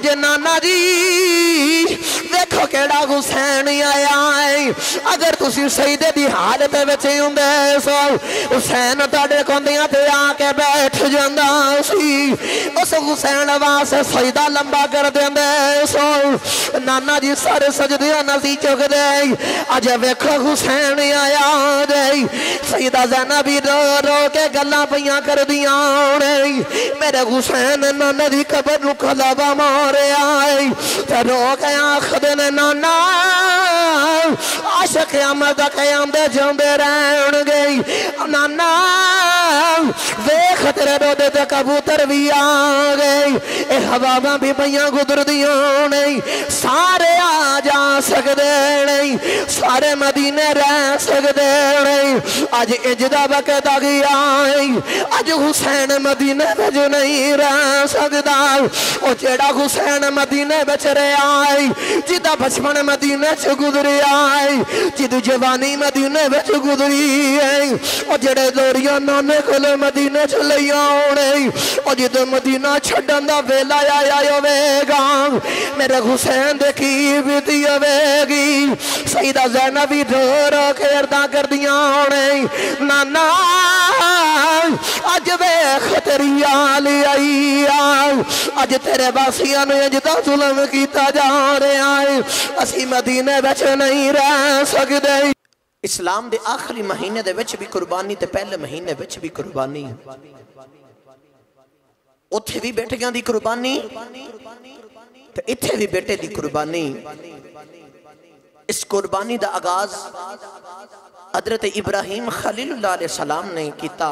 اج نانا جی دیکھو کیڑا حسین آیا ہے اگر تسی سجدے دی حالت وچ ہوندے سو حسین تہاڈے کندیاں تے آ کے بیٹھ جاندا سی اس حسین واسطے سجدہ لمبا کر دیندے سو نانا جی سارے سجدیاں نسی چک دے اج ویکھو حسین آیا دے سیدہ زینب رو رو کے گلاں پیاں کر دیاں میرے حسین نانا دی قبر نو کھلابا مارے آئی تے رو کے آخد نے نانا عاشق قیامت قیام دے جاندے رہن گئی نانا ویکھ تیرے رودے تے کبوتر بھی آ گئی اے ہواواں بھی پیاں گزر دیاں نہیں سارے آ جا سکدے نہیں سارے مدینے رہ سکدے نہیں اج اجدا وقت آ گیا اج حسین مدینے وچ نہیں رہ سکدا او جیڑا حسین مدینے وچ رہیا آئی جدا بچپن مدینے چ گزری آئی جد جوانی مدینے وچ گزری آئی او جڑے دوریاں نانے کول مدینے چ لیا ہونے او جد مدینہ چھڈن دا ویلا آیا ہوے گا میرے حسین دے کی بیتی ہوے گی سیدہ زینب رو رو کے عرضاں کردیاں ہونے نانا اج ویکھ تیری آلی آئی اج تیرے باسیاں نے جدا ظلم کیتا جا رہا ہے اسی مدینے وچ نہیں رہ سکدے اسلام دے آخری مہینے دے وچ بھی قربانی تے پہلے مہینے وچ بھی قربانی اتھے بھی بیٹیاں دی قربانی تے اتھے بھی بیٹے دی قربانی اس قربانی دا آغاز حضرت ابراہیم خلیل اللہ علیہ السلام نے کیتا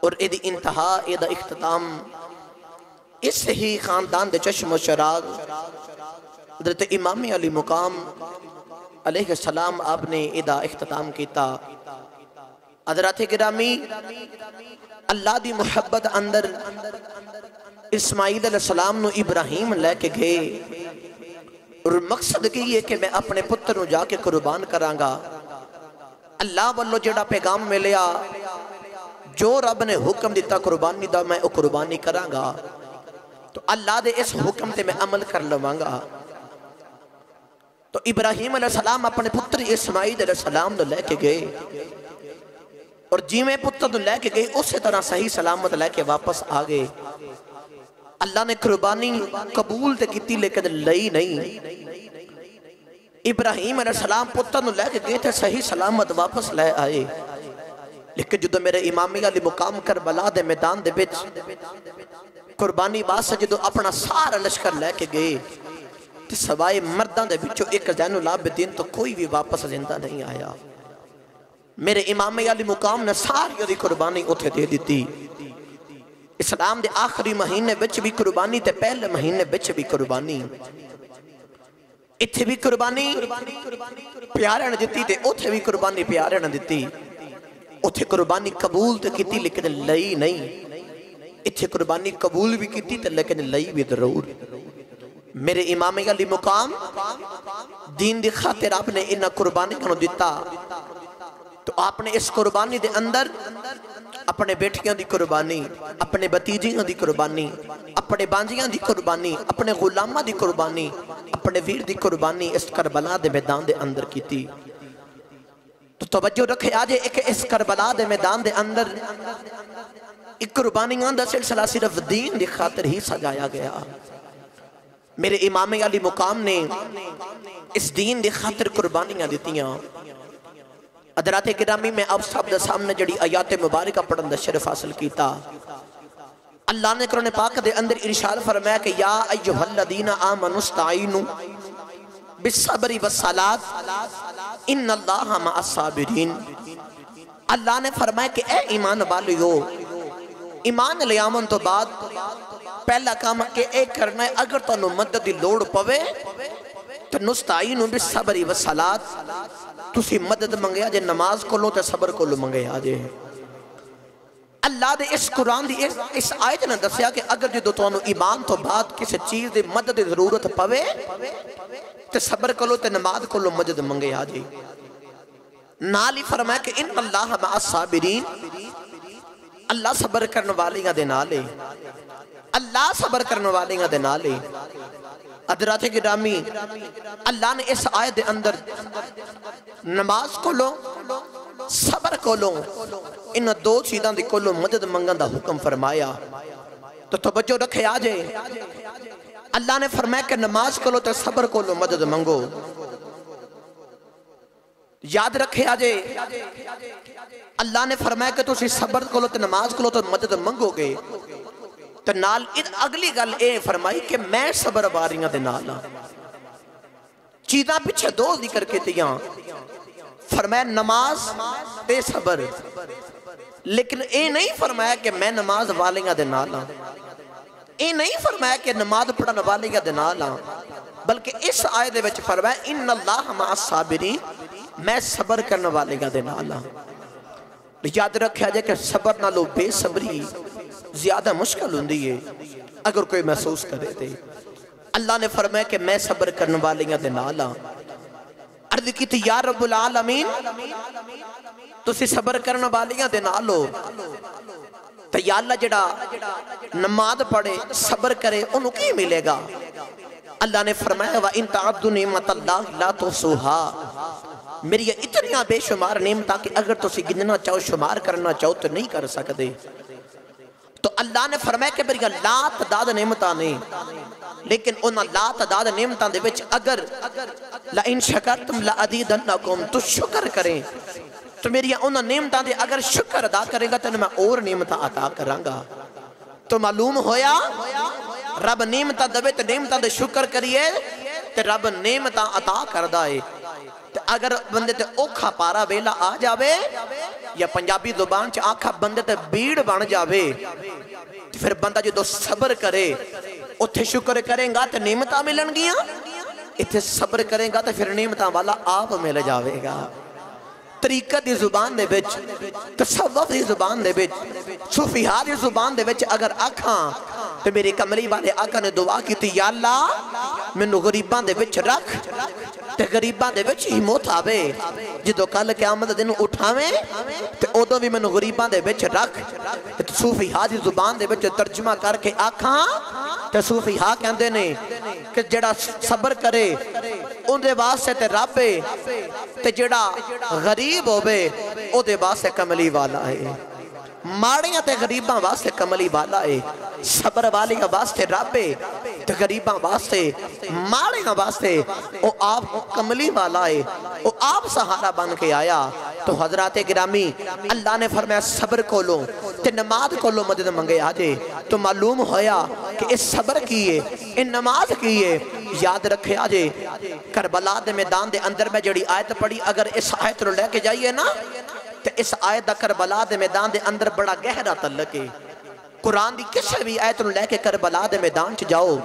اور ایدی انتہا ایدہ اختتام اس ہی خاندان دے چشم و چراغ حضرت امام علی مقام علیہ السلام آپ نے ایدہ اختتام کیتا حضرت گرامی اللہ دی محبت اندر اسماعیل علیہ السلام نو ابراہیم لے کے گئے اور مقصد کی یہ کہ میں اپنے پتر نو جا کے قربان کرانگا اللہ واللہ جڑا پیغام ملیا جو رب نے حکم دیتا قربانی دا میں او قربانی کرانگا تو اللہ دے اس حکم تے میں عمل کر لوانگا تو ابراہیم علیہ السلام اپنے پتر اسماعیل علیہ السلام نو لے کے گئے اور جی میں پتر نو لے کے گئے اسی طرح صحیح سلامت لے کے واپس آگئے اللہ نے قربانی قبول تے کیتی لیکن لئی نہیں ابراہیم علیہ السلام پتر نو لے کے گئے تھے صحیح سلامت واپس لے آئے لیکن جدو میرے امامی علی مقام کربلا دے میدان دے بچ قربانی واسطے جدو اپنا سارا لشکر لے کے گئے تے سوائے مردان دے بچو ایک زین العابدین تو کوئی بھی واپس زندہ نہیں آیا میرے امامی علی مقام نے ساری دی قربانی اتھے دے دیتی اسلام دے آخری مہینے بچ بھی قربانی تے پہلے مہینے بچ بھی قربانی اتھے بھی قربانی پیارے نہ دیتی تے اتھے بھی قربانی پیارے نہ دیتی اتھے قربانی قبول تے کیتی لیکن لئی نہیں اتھے قربانی قبول بھی کیتی تے لیکن لئی بھی ضرور میرے امام علی مقام دین دی خاطر آپ نے انہا قربانی کنو دیتا تو آپ نے اس قربانی دے اندر اپنے بیٹھیاں دی قربانی اپنے بتیجیاں دی قربانی اپنے بانجیاں دی قربانی اپنے غلامہ دی قربانی اپنے ویر دی قربانی اس کربلا دے میدان دے اندر کی تھی تو توجہ رکھے آجے ایک اس کربلا دے میدان دے اندر ایک قربانیاں دا سلسلہ صرف دین دی خاطر ہی سجایا گیا میرے امام علی مقام نے اس دین دی خاطر قربانیاں دیتیاں حضرات گرامی میں اب سب دے سامنے جڑی آیات مبارکہ پڑھن دا شرف حاصل کیتا اللہ نے قرآن پاک دے اندر ارشاد فرمایا کہ یا ایہا الذین آمنوا استعینوا بالصبر والصلاۃ ان اللہ مع الصابرین اللہ نے فرمایا کہ اے ایمان والیو ایمان لے آمن تو بعد پہلا کام کہ اے کرنا ہے اگر تو مدد دی لوڑ پوے تو نستعینوا بالصبر والصلاۃ تسی مدد منگیا جے نماز کو لو تے صبر کو لو منگیا جے اللہ دے اس قرآن دی اس آیت نے دسیا کہ اگر جدو تو انہوں ایمان تو بعد کسی چیز دی مدد دی ضرورت پوے تے صبر کو لو تے نماز کو لو مدد منگیا جے نالی فرمایا کہ ان اللہ مع الصابرین اللہ صبر کرنے والیاں دے نالے اللہ صبر کرنے والیاں دے نال ہے۔ حضرات گرامی اللہ نے اس آیت دے اندر نماز کو لو صبر کو لو ان دو چیزاں دی کو لو مدد منگن دا حکم فرمایا۔ تو توجہ رکھے آجے اللہ نے فرمایا کہ نماز کو لو تو صبر کو لو مدد منگو۔ یاد رکھے آجے اللہ نے فرمایا کہ تسی صبر کو لو تو نماز کو لو تو مدد منگو گے، تو نال اگلی گل اے فرمائی کہ میں صبر واریاں دے نال چیزاں پیچھے دو ذکر کے تیاں، فرمایا نماز تے صبر، لیکن اے نہیں فرمایا کہ میں نماز والیاں دے نال اے نہیں فرمایا کہ نماز پڑھن والیاں دے نال بلکہ اس آیت دے وچ فرمایا ان اللہ مع الصابرین، میں صبر کرنے والیاں دے نال۔ یاد رکھیا جائے کہ صبر نالو بے صبری زیادہ مشکل ہوندی ہے اگر کوئی محسوس کرے دے۔ اللہ نے فرمایا کہ میں صبر کرنے والیاں دے نال عرض کی تھی یا رب العالمین تسی صبر کرنے والیاں دے نال ہو، تو یا اللہ جڑا نماز پڑھے صبر کرے انہوں کی ملے گا؟ اللہ نے فرمایا وَإِن تَعَدُّ نِعْمَةَ اللَّهِ لَا تُحْصُوهَا، میری یہ اتنیاں بے شمار نعمتاں کہ اگر تسی گننا چاہو شمار کرنا چاہو تو نہیں کر سکتے۔ تو اللہ نے فرمایا کہ میری لا تعداد نعمتاں نہیں، لیکن انہاں لا تعداد نعمتاں دے وچ اگر لَإِن شَكَرْتُمْ لَأَزِيدَنَّكُمْ تو شکر کریں، تو میری انہاں نعمتاں دے اگر شکر ادا کرے گا تو میں اور نعمتاں عطا کروں گا۔ تو معلوم ہویا رب نعمتاں دے تو نعمتاں دے شکر کریے تو رب نعمتاں عطا کردہ ہے۔ تو اگر بندے تے اوکھا پارا ویلا آ جاوے یا پنجابی زبان چ آکھا بندے تے بیڑ بن جاوے تو پھر بندہ جو صبر کرے اتھے شکر کریں گا تو نعمتاں ملن گیاں، اتھے صبر کریں گا تو پھر نعمتاں والا آپ مل جاوے گا۔ طریقہ دی زبان دے بچ، تصوف دی زبان دے بچ، صوفیہ دی زبان دے بچ اگر آکھاں تو میرے کملی والے آقا نے دعا کی تھی یا اللہ مینوں غریباں دے بچ رکھ تے غریباں دے بچ ہی موت آوے، جدو کل قیامت دن اٹھاویں تے ادو بھی مینوں غریباں دے بچ رکھ۔ صوفیہ دی زبان دے بچ ترجمہ کر کے آکھاں تے صوفیہ کہندے نے کہ جڑا صبر کرے ان دے واسطے تے رب ہے تے جڑا غریب ہوئے او دے واسطے کملی والا ہے، ماڑیاں تے غریباں واسطے کملی والا ہے، صبر والیاں واسطے رب ہے تے غریباں واسطے ماڑیاں واسطے او آپ کملی والا ہے، او آپ سہارا بن کے آیا۔ تو حضرات گرامی اللہ نے فرمایا صبر کو لو تے نماز کو لو مدد منگے آجے۔ تو معلوم ہویا کہ اس صبر کیے ان نماز کیے، یاد رکھے آجے کربلا دے میدان دے اندر میں جڑی آیت پڑھی اگر اس آیت رو لے کے جائیے نا تو اس آیت دا کربلا دے میدان دے اندر بڑا گہرا تعلق ہے۔ قرآن دی کسی بھی آیت رو لے کے کربلا دے میدان چ جاؤ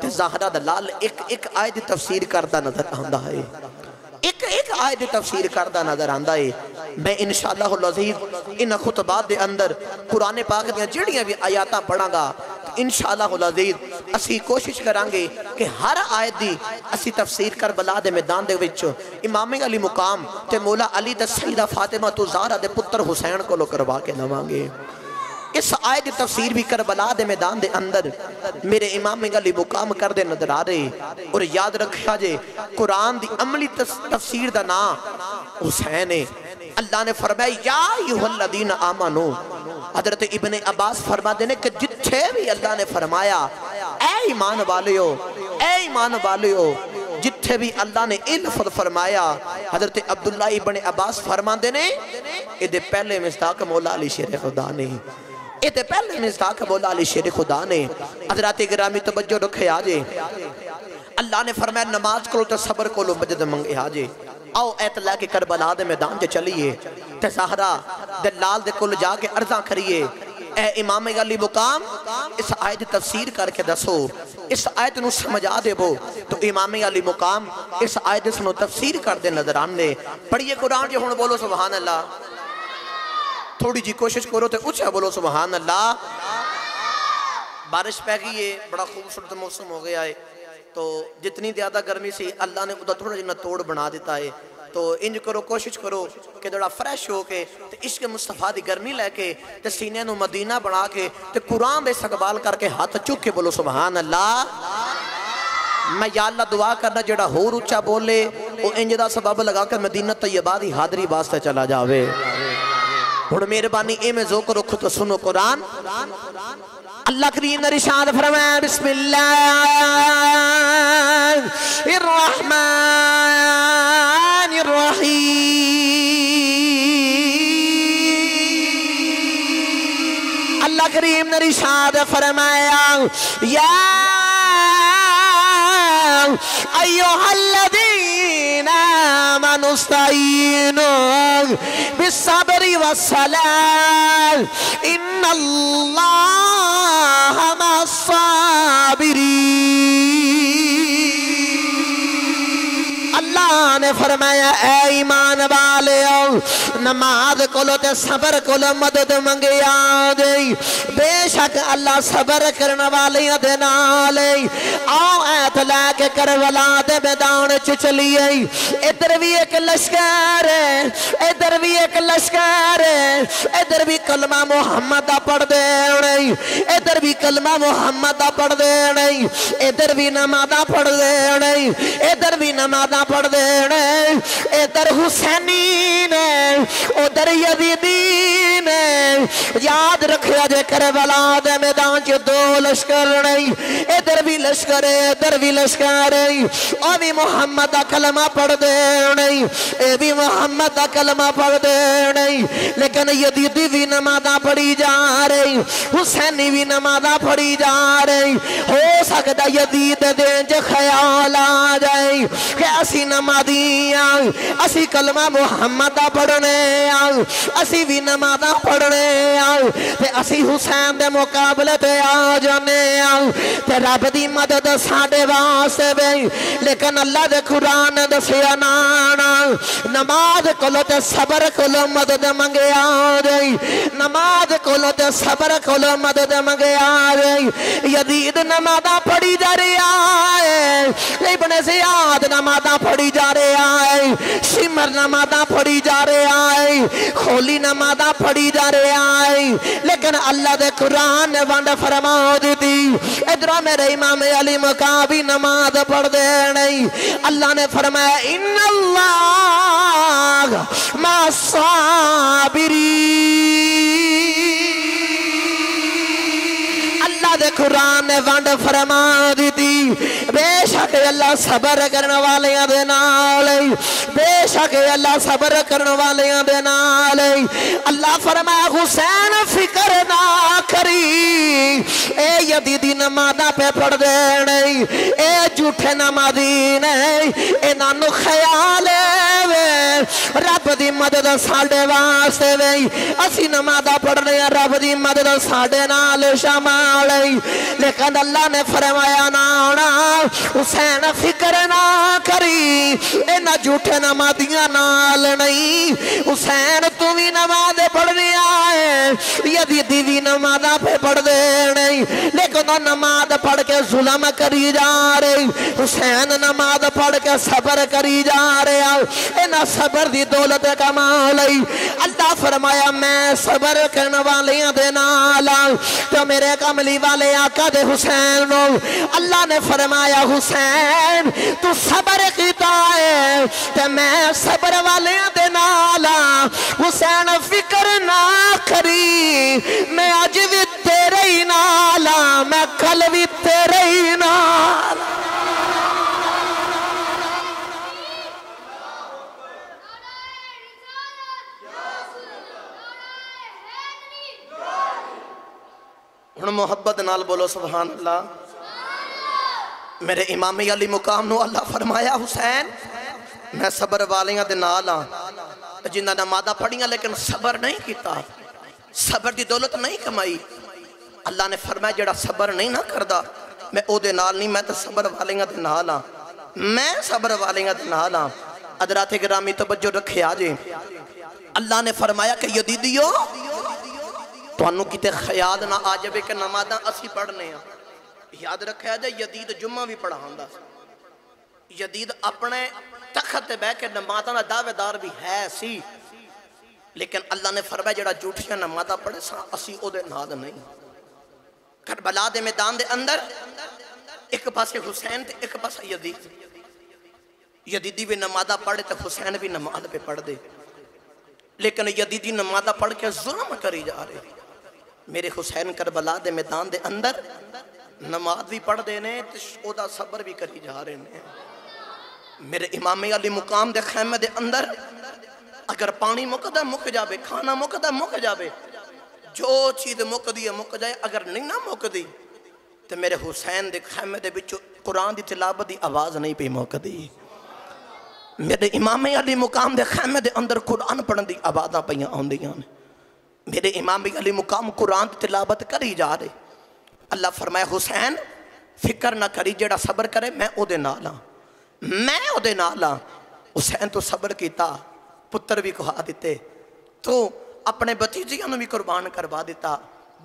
تو زہرہ دلال ایک آیت دی تفسیر کردہ نظر آندہ ہے، ایک آیت دی تفسیر کردہ نظر آندہ ہے۔ میں انشاءاللہ العزیز ان خطبات دے اندر قرآن پاک دیا جڑیاں بھی آیاتاں پڑھاں گا، انشاءاللہ العزیز اسی کوشش کرانگے کہ ہر آیت دی اسی تفسیر کربلا دے میدان دے وچ امام علی مقام تے مولا علی تے سیدہ فاطمہ تو زہرا دے پتر حسین کو لو کروا کے نوانگے۔ اس آیت دی تفسیر بھی کربلا دے میدان دے اندر میرے امام علی مقام کر دے نظر آ رہے، اور یاد رکھا جے قرآن دی عملی تفسیر دا نا حسین ہے۔ اللہ نے فرمایا یا ایھا الذین آمنو، حضرت ابن عباس فرما دینے کہ جتھے بھی اللہ نے فرمایا اے ایمان والیو، اے ایمان والیو، جتھے بھی اللہ نے الفظ فرمایا حضرت عبداللہ ابن عباس فرما دینے ادھے پہلے مصداق مولا علی شیر خدا نے، ادھے پہلے مصداق مولا علی شیر خدا نے۔ حضرات گرامی توجہ رکھے آجے اللہ نے فرمایا نماز کرو تو صبر کو لو مجد منگے آجے۔ آؤ اعتلا کے کربلا دے میدان جے چلیے تے زہرا دلال دے کل جا کے عرضاں کریے اے امام علی مقام اس آیت تفسیر کر کے دسو، اس آیت نو سمجھا دے بو۔ تو امام علی مقام اس آیت سنو تفسیر کر دے نظر آنے پڑھئے قرآن جے ہون بولو سبحان اللہ، تھوڑی جی کوشش کرو تے اچھا بولو سبحان اللہ۔ بارش پہ گئی ہے، بڑا خوبصورت موسم ہو گیا ہے، تو جتنی زیادہ گرمی سی اللہ نے ادھا تھوڑا جنہ توڑ بنا دیتا ہے تو انج کرو کوشش کرو کہ دوڑا فریش ہو کے تے عشق مصطفیٰ دی گرمی لے کے تے سینے نو مدینہ بنا کے تے قرآن دے استقبال کر کے ہاتھ چک کے بولو سبحان اللہ۔ میں یا اللہ دعا کرنا جڑا ہور اچھا بولے وہ انج دا سبب لگا کر مدینہ طیبہ دی حاضری واسطے چلا جاوے۔ اور مہربانی اے میں ذوق رکھو تو سنو قرآن۔ اللہ کریم نے ارشاد فرمایا بسم اللہ الرحمن الرحیم۔ اللہ کریم نے ارشاد فرمایا یا ایوہا الذین آمنوا استعینوا بالصبر والصلاة ان اللہ مع الصابرین۔ اللہ نے فرمایا اے ایمان والےو نماز کولو تے صبر کولو مدد منگیا جئی، بے شک اللہ صبر کرنے والیاں دے نالے۔ آؤ ایت لے کے کربلا دے میدان چلیے، ادھر بھی ایک لشکر ہے، ادھر بھی ایک لشکر ہے، ادھر بھی کلمہ محمد پڑھ دے نہیں، ادھر بھی کلمہ محمد پڑھ دے نہیں، ادھر بھی نمازہ پڑھ دے نہیں، ادھر بھی نمازہ پڑھ دے نہیں، ادھر حسینی نے ادھر یزیدی نے۔ یاد رکھیا جے کربلا دے میدان چ دو لشکر نہیں، ادھر بھی لشکر ہے ادھر بھی لشکر ہے، او بھی محمد دا کلمہ پڑھ دے نہیں، اے بھی محمد دا کلمہ پڑھ دے نہیں، لیکن یزیدی بھی نمازہ پڑھی جا رہی، حسینی بھی نمازہ پڑھی جا رہی۔ ہو سکتا یزید دین جو خیال آ جائے کہ اسی نمازی آئیں، اسی کلمہ محمد دا پڑھنے آئیں، اسی بھی نمازہ پڑھنے آئیں، تے اسی حسین دے مقابلے تے آ جانے آئیں، تے رب دی مدد ساڑے واسطے بھئی۔ لیکن اللہ دے قرآن دسیا نانا نماز کولو تے صبر کولو مدد منگے آ جائی، نماز کولو تے صبر کولو مدد منگے آ جائی۔ یزید نمازہ پڑھی جا رہی آئے، ابن زیاد نمازہ پڑھی جا رہے آئے، شمر نمازہ پڑھی جا رہے آئے، خولی نمازہ پڑھی جا رہے آئے، لیکن اللہ دے قرآن نے ونڈ فرما دیتی ادھروں میرے امام علی مقابی نماز پڑھ دے نہیں۔ اللہ نے فرمایا ان اللہ مع الصابرین۔ اللہ دے قرآن نے ونڈ فرما دیتی بے شک اللہ صبر کرنے والیاں دے نالے، بے شک اللہ صبر کرنے والیاں دے نالے۔ اللہ فرمایا حسین فکر نہ کری، اے یزیدی نمازہ پہ پڑھ دے نہیں، اے جھوٹے نمازی نہیں، اے نانو خیال ہے رب دی مدد ساڑے واسطے وئی، اسی نمازہ پڑھنے رب دی مدد ساڑے نال شمال۔ لیکن اللہ نے فرمایا نانا حسین فکر نہ کری، اے نہ جھوٹے نمازیاں نال نہیں، حسین تو بھی نماز پڑھنے آئے، یزیدی بھی نمازہ پہ پڑھ دے نہیں، لیکن نماز پڑھ کے ظلم کری جا رہی، حسین نماز پڑھ کے صبر کری جا رہے اے نہ صبر دی دولت کمال۔ اللہ فرمایا میں صبر کرنے والیاں دے نالا، تو میرے کملی والے آقا دے حسین نو اللہ نے فرمایا حسین تو صبر کیتا ہے تے میں صبر والیاں دے نالا، حسین فکر نہ کری میں آج بھی تیرے ہی نالا، میں کل بھی تیرے ہی نالا۔ ہن محبت نال بولو سبحان اللہ۔ میرے امام علی مقام نو اللہ فرمایا حسین میں صبر والیاں دے نال ہاں، جنہ نمازہ پڑھیاں لیکن صبر نہیں کیتا، صبر دی دولت نہیں کمائی۔ اللہ نے فرمایا جڑا صبر نہیں نہ کردا میں او دے نال نہیں، میں تو صبر والیاں دے نال ہاں، میں صبر والیاں دے نال ہاں۔ حضرات گرامی توجہ رکھے آجے، اللہ نے فرمایا کہ یزیدیو تو انہوں کتے خیال نہ آجبے کہ نمازاں اسی پڑھنے ہیں۔ یاد رکھے آجے یزید جمعہ بھی پڑھا ہوں دا، یزید اپنے تخت تے بیٹھ کے نمازاں دا دعوے دار بھی ہے سی، لیکن اللہ نے فرمایا جڑا جھوٹیاں نمازاں پڑھے سا اسی او دے نال نہیں۔ کربلا دے میدان دے اندر ایک پاسے حسین تے ایک پاسے یزید، یزیدی بھی نمازاں پڑھے تے حسین بھی نماز پہ پڑھ دے، لیکن یزیدی نمازاں پڑھ کے ظلم کری جا رہے۔ میرے حسین کربلا دے میدان دے اندر نماز بھی پڑھ دینے تے او دا صبر بھی کری جا رہے ہیں۔ میرے امام علی مقام دے خیمے دے اندر اگر پانی مکدہ مک جاوے، کھانا مکدہ مک جاوے، جو چیز مک دی ہے مک جائے، اگر نہیں نہ مک دی تو میرے حسین دے خیمے دے بچو قرآن دی تلاوت دی آواز نہیں پہ مک دی۔ میرے امام علی مقام دے خیمے دے اندر قرآن پڑھن دی آوازاں پہیاں آندیاں نے۔ میرے امام علی مقام قرآن دی تلاوت کری جا رہے۔ اللہ فرمائے حسین فکر نہ کری، جڑا صبر کرے میں او دے نالا، میں او دے نالا۔ حسین تو صبر کیتا، پتر بھی کہا دیتے، تو اپنے بتیجیاں نے بھی قربان کروا دیتا،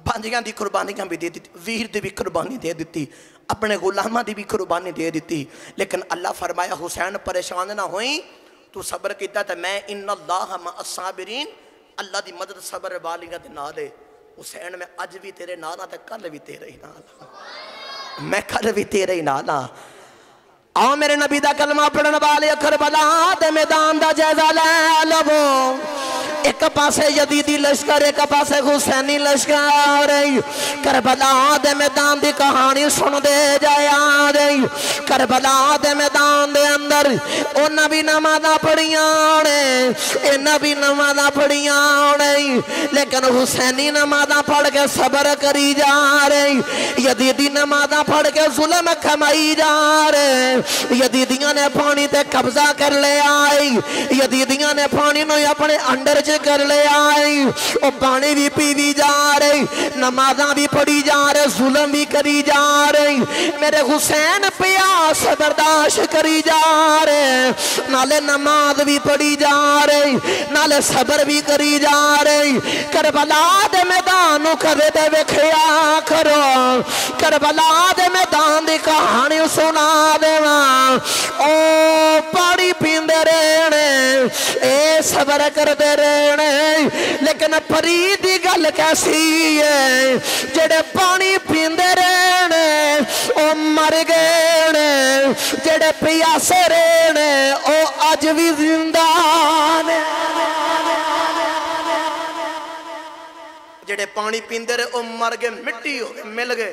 بانجیاں دی قربانیاں بھی دے دیتی، ویر دی بھی قربانی دے دیتی، اپنے غلامہ دی بھی قربانی دے دیتی، لیکن اللہ فرمایا حسین پریشان نہ ہوئیں، تو صبر کیتا تھا میں ان اللہ مع الصابرین، اللہ دی مدد صبر والیاں دے نالے۔ حسین میں اج بھی تیرے نالا تے کل بھی تیرے ہی نالا، میں کل بھی تیرے ہی نالا۔ آؤ میرے نبی دا کلمہ پڑھن والے کربلا دے میدان دا جائزہ لے لو۔ ایک پاسے یزیدی لشکر، ایک پاسے حسینی لشکر، کربلا دے میدان دی کہانی سن دے جایا رہی۔ کربلا دے میدان دے اندر انہاں بھی نمازاں پڑھیاں نے، انہاں بھی نمازاں پڑھیاں نے، لیکن حسینی نمازاں پڑھ کے صبر کری جا رہی، یزیدی نمازاں پڑھ کے ظلم کھمائی جا رہے۔ یزیدیاں نے پانی تے قبضہ کر لے آئی، یزیدیاں نے پانی نو اپنے انڈر کر لے آئی، او پانی بھی پیوی جا رہی، نمازاں بھی پڑھی جا رہے، ظلم بھی کری جا رہی۔ میرے حسین پیاس برداشت کری جا رہے، نالے نماز بھی پڑھی جا رہی، نالے صبر بھی کری جا رہی۔ کربلا دے میدان کدے دے وکھیا کرو، کربلا دے میدان دی کہانی سنا دیواں۔ او پانی پیندے رہنے، اے صبر کر دے رہنے، لیکن پریدی گل کیسی ہے، جڑے پانی پیندے رہنے او مر گئے، جڑے پیاسے رہنے او اج بھی زندہ نے۔ جڑے پانی پیندے رہے او مر گئے، مٹی ہو گئے، مل گئے،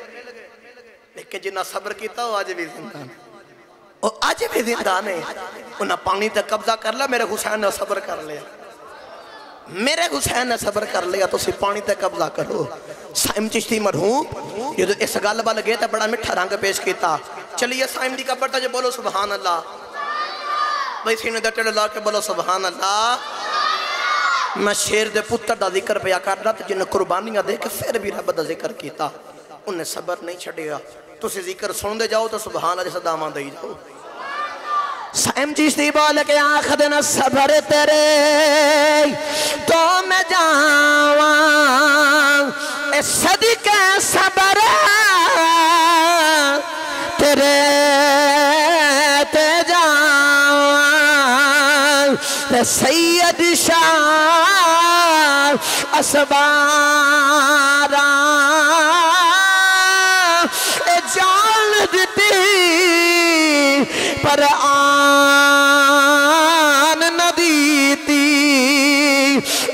لیکن جنہ صبر کیتا وہ اج بھی زندہ نے، او اج بھی زندہ نے۔ انہاں پانی تے قبضہ کر لیا، میرے حسین نے صبر کر لیا، میرے حسین نے صبر کر لیا، تو اسی پانی تے قبضہ کرو۔ سائم چشتی مرحوم یہ تو اس گل بل گئے تے بڑا مٹھا رنگ پیش کیتا۔ چلیے سائم دی قبر تے جو بولو سبحان اللہ، بھائی سینے دے ٹیڑھ لا کے بولو سبحان اللہ۔ میں شیر دے پتر دا ذکر پیا کر رہا تھا جن قربانیاں دے کے پھر بھی رب دا ذکر کیتا، انہیں صبر نہیں چھڑیا۔ تو اسی ذکر سن دے جاؤ تو سبحان اللہ صدامہ دے جاؤ۔ سائم چشتی بول کے آنکھ دینا صبر تیرے تو میں جاواں، اے صدقے صبر تیرے تے جاواں، اے سید شاہ اسباراں، اے جان دیتی پر آن نہ دیتی،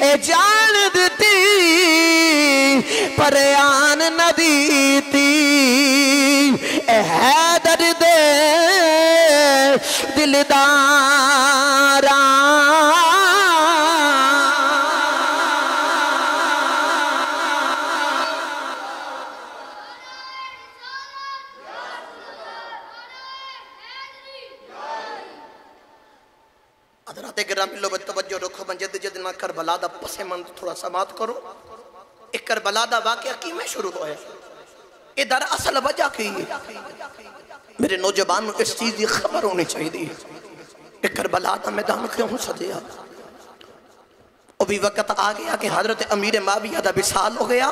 اے جان دیتی پر آن نہ دیتی، اے حیدر دے دلداراں۔ حضرات گرامی لو توجہ رکھو، من جد جد نہ کربلا دا پس مند تھوڑا سماعت کرو۔ ایک کربلا دا واقعہ کی میں شروع ہویا، یہ در اصل وجہ کی میرے نوجوان اس چیز دی خبر ہونی چاہیے دی۔ ایک کربلا دا میدان کیوں سجیا، ابھی وقت آ گیا کہ حضرت امیر معاویہ دا وصال ہو گیا،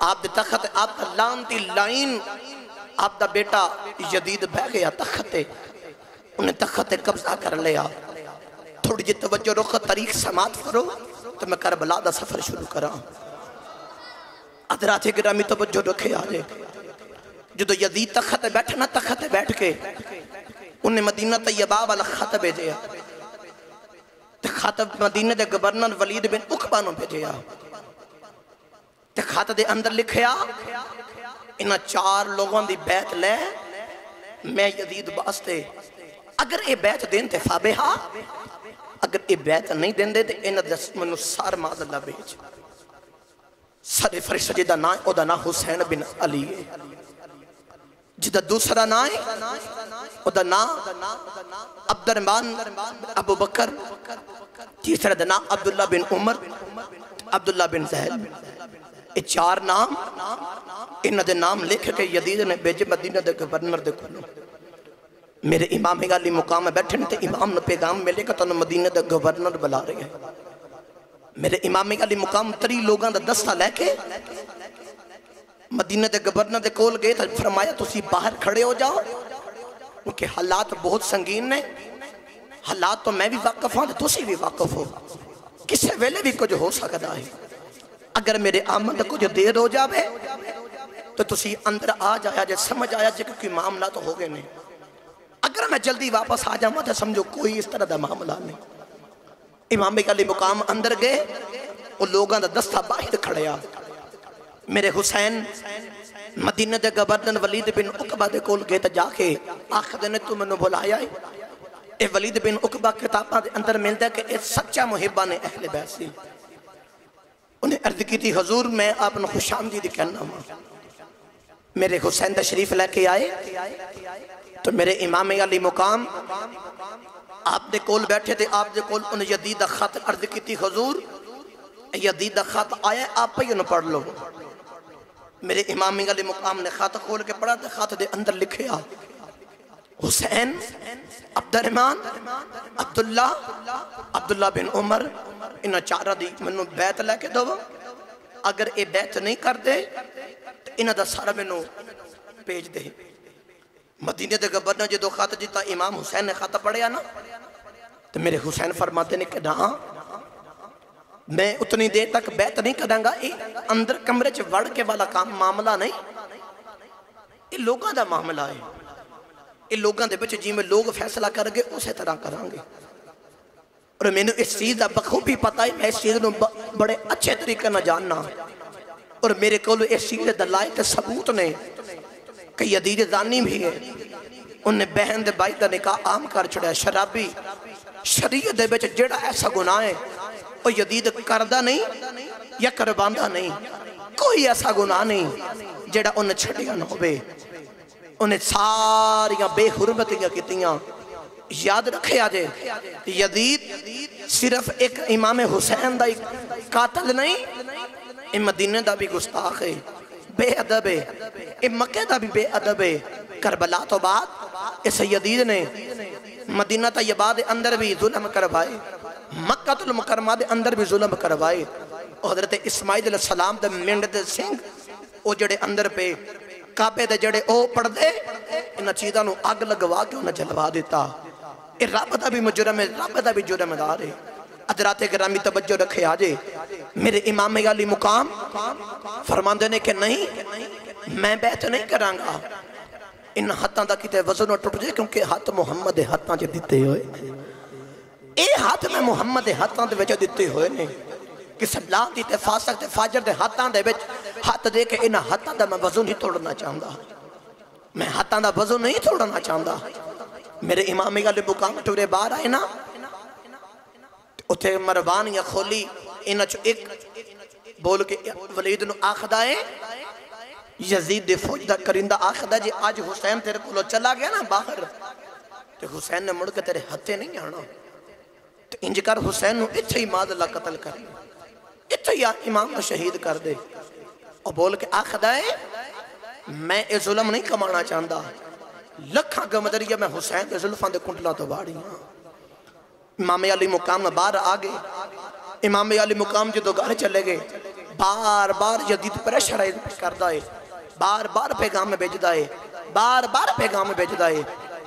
آپ دے تخت آپ دا لانتی لائن آپ دا بیٹا یزید بہ گیا تخت، انہیں تخت قبضہ کر لیا. تھوڑی جی توجہ رخ طریق سماعت کرو تو میں کربلا دا سفر شروع کرا. حضرات گرامی توجہ رکھے آجے. جدو یزید تخت بیٹھنا تخت بیٹھ کے انہیں مدینہ طیبہ والا خط بھیجیا. خط مدینہ دے گورنر ولید بن عقبہ نو بھیجیا. خط دے اندر لکھیا انہاں 4 لوگوں دی بیعت لے میں یزید واسطے اگر اے بیعت دین تے فابہا اگر اے بیعت نہیں دین دے تے انہاں دس منو سار ماذ اللہ بھیج. سارے فرشتہ جدہ نائے او دا نا حسین بن علی ہے. جدہ دوسرا نائے او دا نا عبد الرحمن ابو بکر. تیسرا دا نا عبداللہ بن عمر عبداللہ بن زہد. یہ 4 نام انہاں دے نام لکھ کے یزید نے بیجے مدینہ دے گورنر دے کھولو. میرے امام علی مقام میں بیٹھے تے امام نے پیغام ملے کہ تنہوں مدینہ دے گورنر بلا رہے ہیں. میرے امام علی مقام 3 لوگاں دا دستہ لے کے مدینہ دے گورنر دے کول گئے تو فرمایا تسی باہر کھڑے ہو جاؤ کیونکہ حالات بہت سنگین نے. حالات تو میں بھی واقف ہوں تسی بھی واقف ہو. کسے ویلے بھی کچھ ہو سکتا ہے. اگر میرے آمد کچھ دیر ہو جاوے تو تسی اندر آ جایا جے سمجھ آیا جے کیونکہ معاملہ تو ہو گئے نہیں. اگر میں جلدی واپس آ جاؤں تو سمجھو کوئی اس طرح دا معاملہ نہیں. امام علی مقام اندر گئے وہ لوگاں دا دستہ باہر کھڑیا. میرے حسین مدینہ دے گورنر ولید بن عقبہ دے کول گئے تو جا کے آخر نے تو منو بلایا ہے. اے ولید بن عقبہ کتابہ دے اندر ملتا ہے کہ اے سچا محبہ نے اہل بیت سی. انہیں عرض کی تھی حضور میں آپ نے خوش آمدید کہنا ہوں. میرے حسین تشریف لے کے آئے تو میرے امام علی مقام آپ دے کول بیٹھے تھے. آپ دے کول انہیں یزید خط عرض کی تھی حضور یزید خط آیا آپ پہ انہیں پڑھ لو. میرے امام علی مقام نے خط کھول کے پڑھا تو خط دے اندر لکھے حسین عبد الرحمن عبداللہ بن عمر انہاں 4 دی منو بیعت لے کے دو. اگر اے بیعت نہیں کر دے تو انہاں دا سارا منو پیج دے. مدینہ دے گورنر جدو خط جتا امام حسین نے خط پڑھیا نا تو میرے حسین فرماتے نے کہ نا میں اتنی دیر تک بیعت نہیں کروں گا. اندر کمرے چ وڑ کے والا کام معاملہ نہیں. یہ لوگاں دا معاملہ ہے. یہ لوگاں دے بچے جی میں لوگ فیصلہ کر گے اسے طرح کریں گے. اور میں نے اس چیز دا بخوبی پتا ہے میں اس چیز نے بڑے اچھے طریقے نہ جاننا. اور میرے کول اس چیز دلائل تے ثبوت نے کہ یزید زانی بھی ہے. انہیں بہن دے بھائی دا نکاح عام کر چھڑا. شرابی شریعت دے بچے جڑا ایسا گناہ ہے وہ یزید کردہ نہیں یا کرباندہ نہیں. کوئی ایسا گناہ نہیں جڑا انہیں چھڑیا نہ ہوئے. انہیں ساریاں بے حرمتیاں کتیاں. یاد رکھے آجے یزید صرف ایک امام حسین دا قاتل نہیں اے مدینہ دا بھی گستاخ ہے بے ادب ہے. اے مکہ دا بھی بے ادب ہے. کربلا تو بعد اس یزید نے مدینہ طیبہ دے اندر بھی ظلم کروائے. مکہ المکرمہ دے اندر بھی ظلم کروائے. حضرت اسماعیل علیہ السلام دے منڈ دے سنگ او جڑے اندر پہ کعبے دے جڑے او پڑھ دے انہاں چیزاں نو آگ لگوا کے انہاں جلوا دیتا. اے رب دا بھی مجرم ہے رب دا بھی جرم دار ہے. حضرات گرامی توجہ رکھے آجے میرے امام علی مقام فرماندے نے کہ نہیں میں بیعت نہیں کروں گا. ان ہاتھاں دا کتے وزن ٹوٹ جائے کیونکہ ہاتھ محمد ہاتھاں جو دیتے ہوئے. اے ہاتھ میں محمد ہاتھاں دے وجہ دیتے ہوئے نے کہ سلام دیتے فاسق دے فاجر دے ہاتھاں دے وچ ہاتھ دے کے انہاں ہاتھاں دا میں وزن ہی توڑنا چاہتا. میں ہاتھاں دا وزن نہیں توڑنا چاہتا. میرے امام علی مقام ٹورے باہر آئے نا اتھے مروان یا کھولی انہاں چو ایک بول کے ولید نو آخدہ ہے یزید دے فوج دا کرندہ آخدہ جی آج حسین تیرے کولو چلا گیا نا باہر تو حسین نے مڑ کے تیرے ہتھے نہیں آنا تو انجکار حسین نو اتھے ہی ماد اللہ قتل کر اتھے ہی امام نو شہید کر دے. اور بول کے آخدہ ہے میں اے ظلم نہیں کمانا چاہتا. لکھاں گمدریہ میں حسین دے ظلفان دے کنٹلا تو باڑی ہاں. امام علی مقام بار آگے امام علی مقام جو دو گھر چلے گئے بار بار جدید پریشر کردہ ہے. بار بار پیغام میں بھیج دائے بار بار پیغام میں بھیج دائے.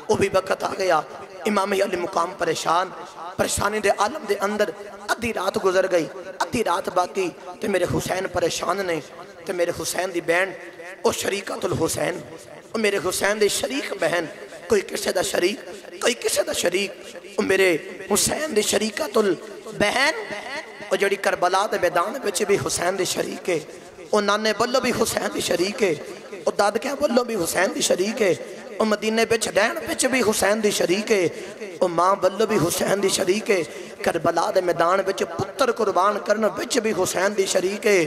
وہ بھی وقت آ گیا امام علی مقام پریشان، پریشانی دے عالم دے اندر ادھی رات گزر گئی، ادھی رات باقی تے میرے حسین پریشان نے، تے میرے حسین دی بہن او شریکت الحسین، او میرے حسین دی شریک بہن، کوئی کسے دا شریک کوئی کسے دا شریک، او میرے حسین دی شریکت البہن او جڑی کربلا دے میدان وچ بھی حسین دی شریک ہے، او نانے بلو بھی حسین دی شریک ہے، او دادکیاں بلو بھی حسین دی شریک ہے، او مدینے بچ رہن بچ بھی حسین دی شریک ہے، او ماں بلو بھی حسین دی شریک ہے، کربلا دے میدان بچ پتر قربان کرن بچ بھی حسین دی شریک ہے،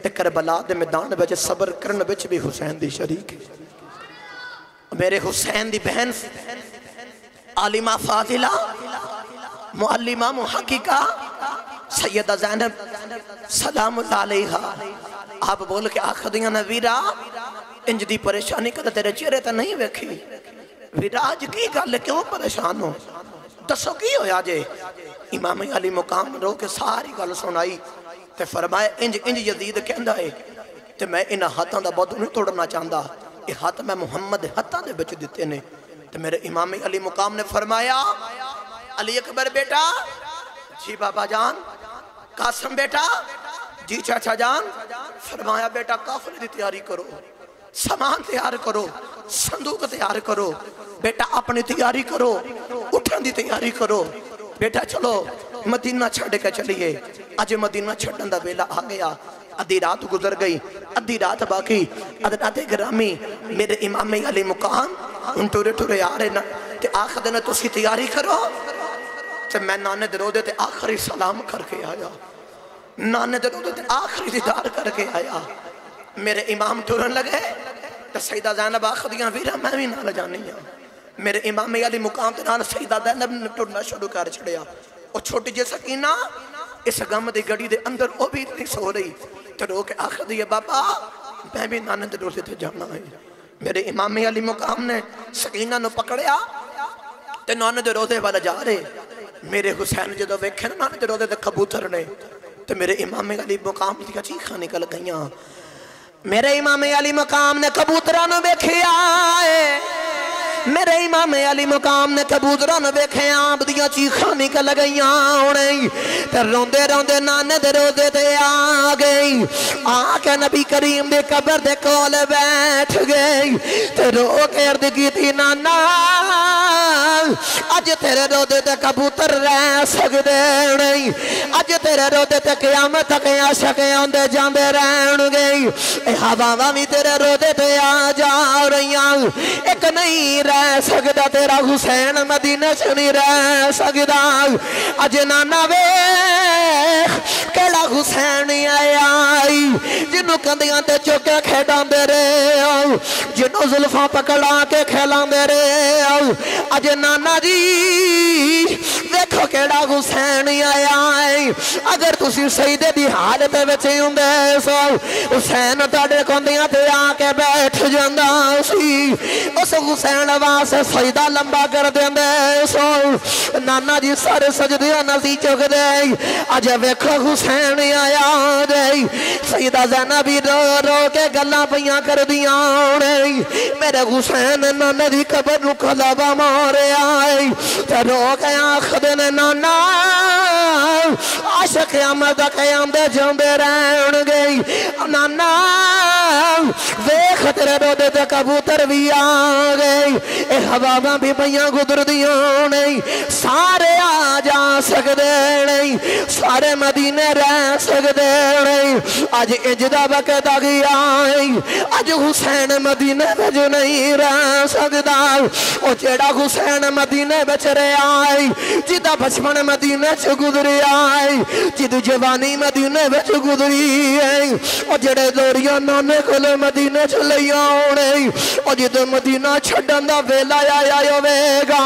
تے کربلا دے میدان بچ صبر کرن بچ بھی حسین دی شریک ہے۔ میرے حسین دی بہن عالمہ فاضلہ معلمہ محققہ سیدہ زینب سلام اللہ علیہا آپ بول کے آخر دیاں نا ویرا انج دی پریشانی کدھا تیرے چہرے تا نہیں ویکھی، ویرا آج کی گل کیوں پریشان ہو، دسو کی ہو آجے؟ امام علی مقام رو کے ساری گل سنائی تے فرمائے انج یزید کہندا ہے تے میں انہاں ہاتھاں دا بدو نہیں توڑنا چاہندا، یہ ہاتھ میں محمد ہاتھاں دے بچ دیتے نے، تے میرے امام علی مقام نے فرمایا علی اکبر بیٹا جی بابا جان، قاسم بیٹا جی چاچا جان، فرمایا بیٹا قافلے دی تیاری کرو، سامان تیار کرو، صندوق تیار کرو، بیٹا اپنی تیاری کرو، اٹھن دی تیاری کرو، بیٹا چلو مدینہ چھڑ کے چلیے، آج مدینہ چھڑن دا ویلا آ گیا، ادھی رات گزر گئی، ادھی رات باقی، حضرات گرامی میرے امام علی مقام ان ٹورے ٹورے آ رہے نا تے آخر دینا تسی تیاری کرو، تے میں نانے دے رودے تے آخری سلام کر کے آیا، نانے دے رودے تے آخری دیدار کر کے آیا، میرے امام ٹورن لگے تے سیدہ زینب آخر دیاں ویرہ میں بھی نہ جانی ہوں، میرے امام علی مقام تے نال سیدہ زینب نے ٹورنا شروع کر چھڑیا، اور چھوٹی جے سکینہ اس غم دی گڑی دے اندر وہ بھی اتنی سو رہی تے رو کے آخر دیئے بابا میں بھی نانے دے رودے تے جانا ہے، میرے امام علی مقام نے سکینہ نو پکڑیا تے نانے دے رودے والا جا رہے، میرے حسین جدو ویکھے نا نانے دے رودے تے کبوتر نے تے میرے امام علی مقام دیا چیخاں نکل گئیاں، میرے امام علی مقام نے کبوترانو ویکھیا ہے، میرے امام علی مقام نے کبوترانو ویکھیا بدیاں چیخاں نکل گئیاں ہونے تے روندے روندے نانے دے روزے تے آ گئی، آ کے نبی کریم دے قبر دے کول بیٹھ گئی تے رو کے عرض کیتی نانا اج تیرے روزے تے کبوتر رہ سکدے نہیں، اج تیرے روزے تے قیامت تک عاشق آندے جاندے رہن گئی، اے ہواواں وی تیرے روزے تے آ جا رہیاں، ایک نہیں رہ سکدا تیرا حسین مدینہ چ نہیں رہ سکدا، اج نانا ویکھ کیڑا حسین آئی جنوں کندیاں تے چک کے کھیڈاندے رہے، جنوں زلفاں پکڑا کے کھیلاندے رہے، اج نانا جی دیکھو کیڑا حسین آیا ہے، اگر تسی سجدے دی حالت وچ ہوندے سو حسین تہاڈے کندیاں تے آ کے بیٹھ جاندا سی، اس حسین واسطے سجدہ لمبا کر دیندے سو، نانا جی سارے سجدیاں نہ سی چک دے، اج ویکھو حسین آیا دے، سیدہ زینب رو رو کے گلاں پیاں کر دیاں نے، میرے حسین نانے دی قبر نو کھلابا مارے آئے تے رو کے آخر نے نانا عاشق قیامت قیام دے جاندے رہن گئی، نانا ویکھ تیرے رودے تے کبوتر بھی آ گئی، اے ہواواں بھی پیاں گزر دیاں نہیں، سارے آ جا سکدے نہیں، سارے مدینے رہ سکدے نہیں، اج اجدا وقت آ گیا اج حسین مدینے وچ نہیں رہ سکدا، او جیڑا حسین مدینے وچ رہیا ہے، جدا بچپن مدینے چ گزریا ہے، جد جوانی مدینے وچ گزری ہے، او جڑے دوریاں نانے کول مدینے چ لیا ہونے، او جد مدینہ چھڈن دا ویلا آیا ہوے گا،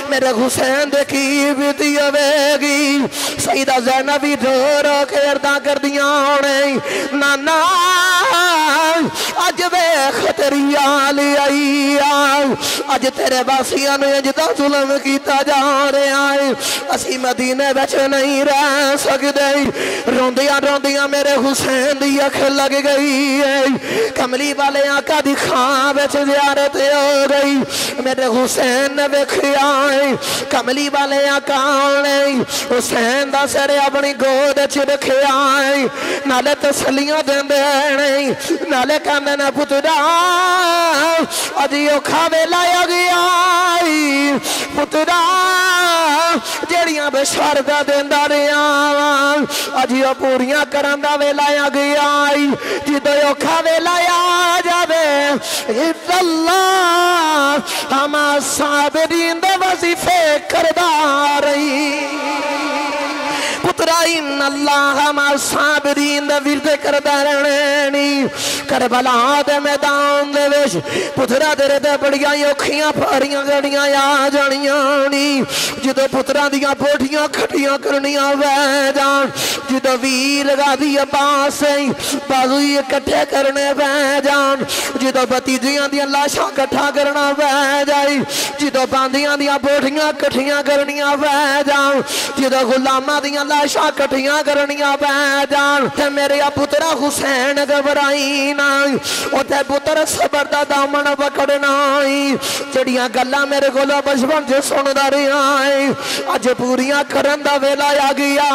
میرے حسین دے کی بیتی ہوے گی، سیدہ زینب بھی رو رو کے عرضاں کر دیاں ہونے، نانا اج ویخ تیری آلی آئی اج تیرے باسیاں نے اجدہ ظلم کیتا جا رہا ہے اسی مدینے بچ نہیں رہ سکتے روندیاں روندیاں میرے حسین دی اکھ لگ گئی ہے کملی والے آقا دی خواہ بچ زیارت ہو گئی میرے حسین نے بکھیا ہے کملی والے آقا نے حسین دا سر اپنی گود چ رکھیا ہے نالے تسلیاں دین دے نالے کہنے نے پترا اجیو کھاوے لایا گیا پترا جڑیاں بشاردہ دیندہ رہا اجیو پوریاں کرندہ وے لایا گیا جدو یو کھاوے لایا جاوے اللہ ہما صابرین دے وظیفے کردہ رہی پترا ان اللہ ہما صابرین دے ورد کردہ رہنی کربلا دے میدان دے ویش پترا دے دے بڑیاں یوکھیاں پاریاں گڑیاں یا جانیاں نی جدو پترا دیاں پوٹیاں کھٹیاں کرنیاں وے جان جدو ویر گا دی عباس بازوی کٹھے کرنے وے جان جدو بتیجیاں دیاں لاشاں کٹھا کرنا وے جائی جدو باندیاں دیاں پوٹیاں کٹھیاں کرنیاں وے جان جدو غلامہ دیاں لاشاں کٹھیاں کرنیاں وے جان تے میرے پترا حسین گھبرائیں او تے پتر صبر دا دامن پکڑنا جڑیاں گلاں میرے کولوں بچپن جو سندا رہیا اج پوریاں کرن دا ویلا آ گیا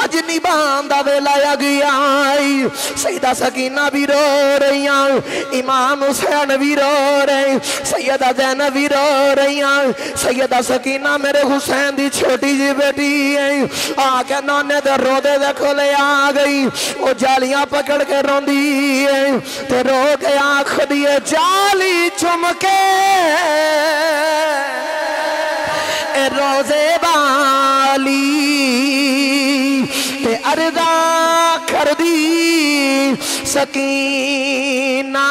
اج نبھان دا ویلا آ گیا سیدہ سکینہ بھی رو رہیاں امام حسین بھی رو رہے سیدہ زینب بھی رو رہیاں سیدہ سکینہ میرے حسین دی چھوٹی جی بیٹی آکے نانے دے رو دے کھولے آ گئی او جالیاں پکڑ کے روندی تے رو کے آنکھ دیے جالی چمکے اے روزے والی تے اردا کر دی سکینہ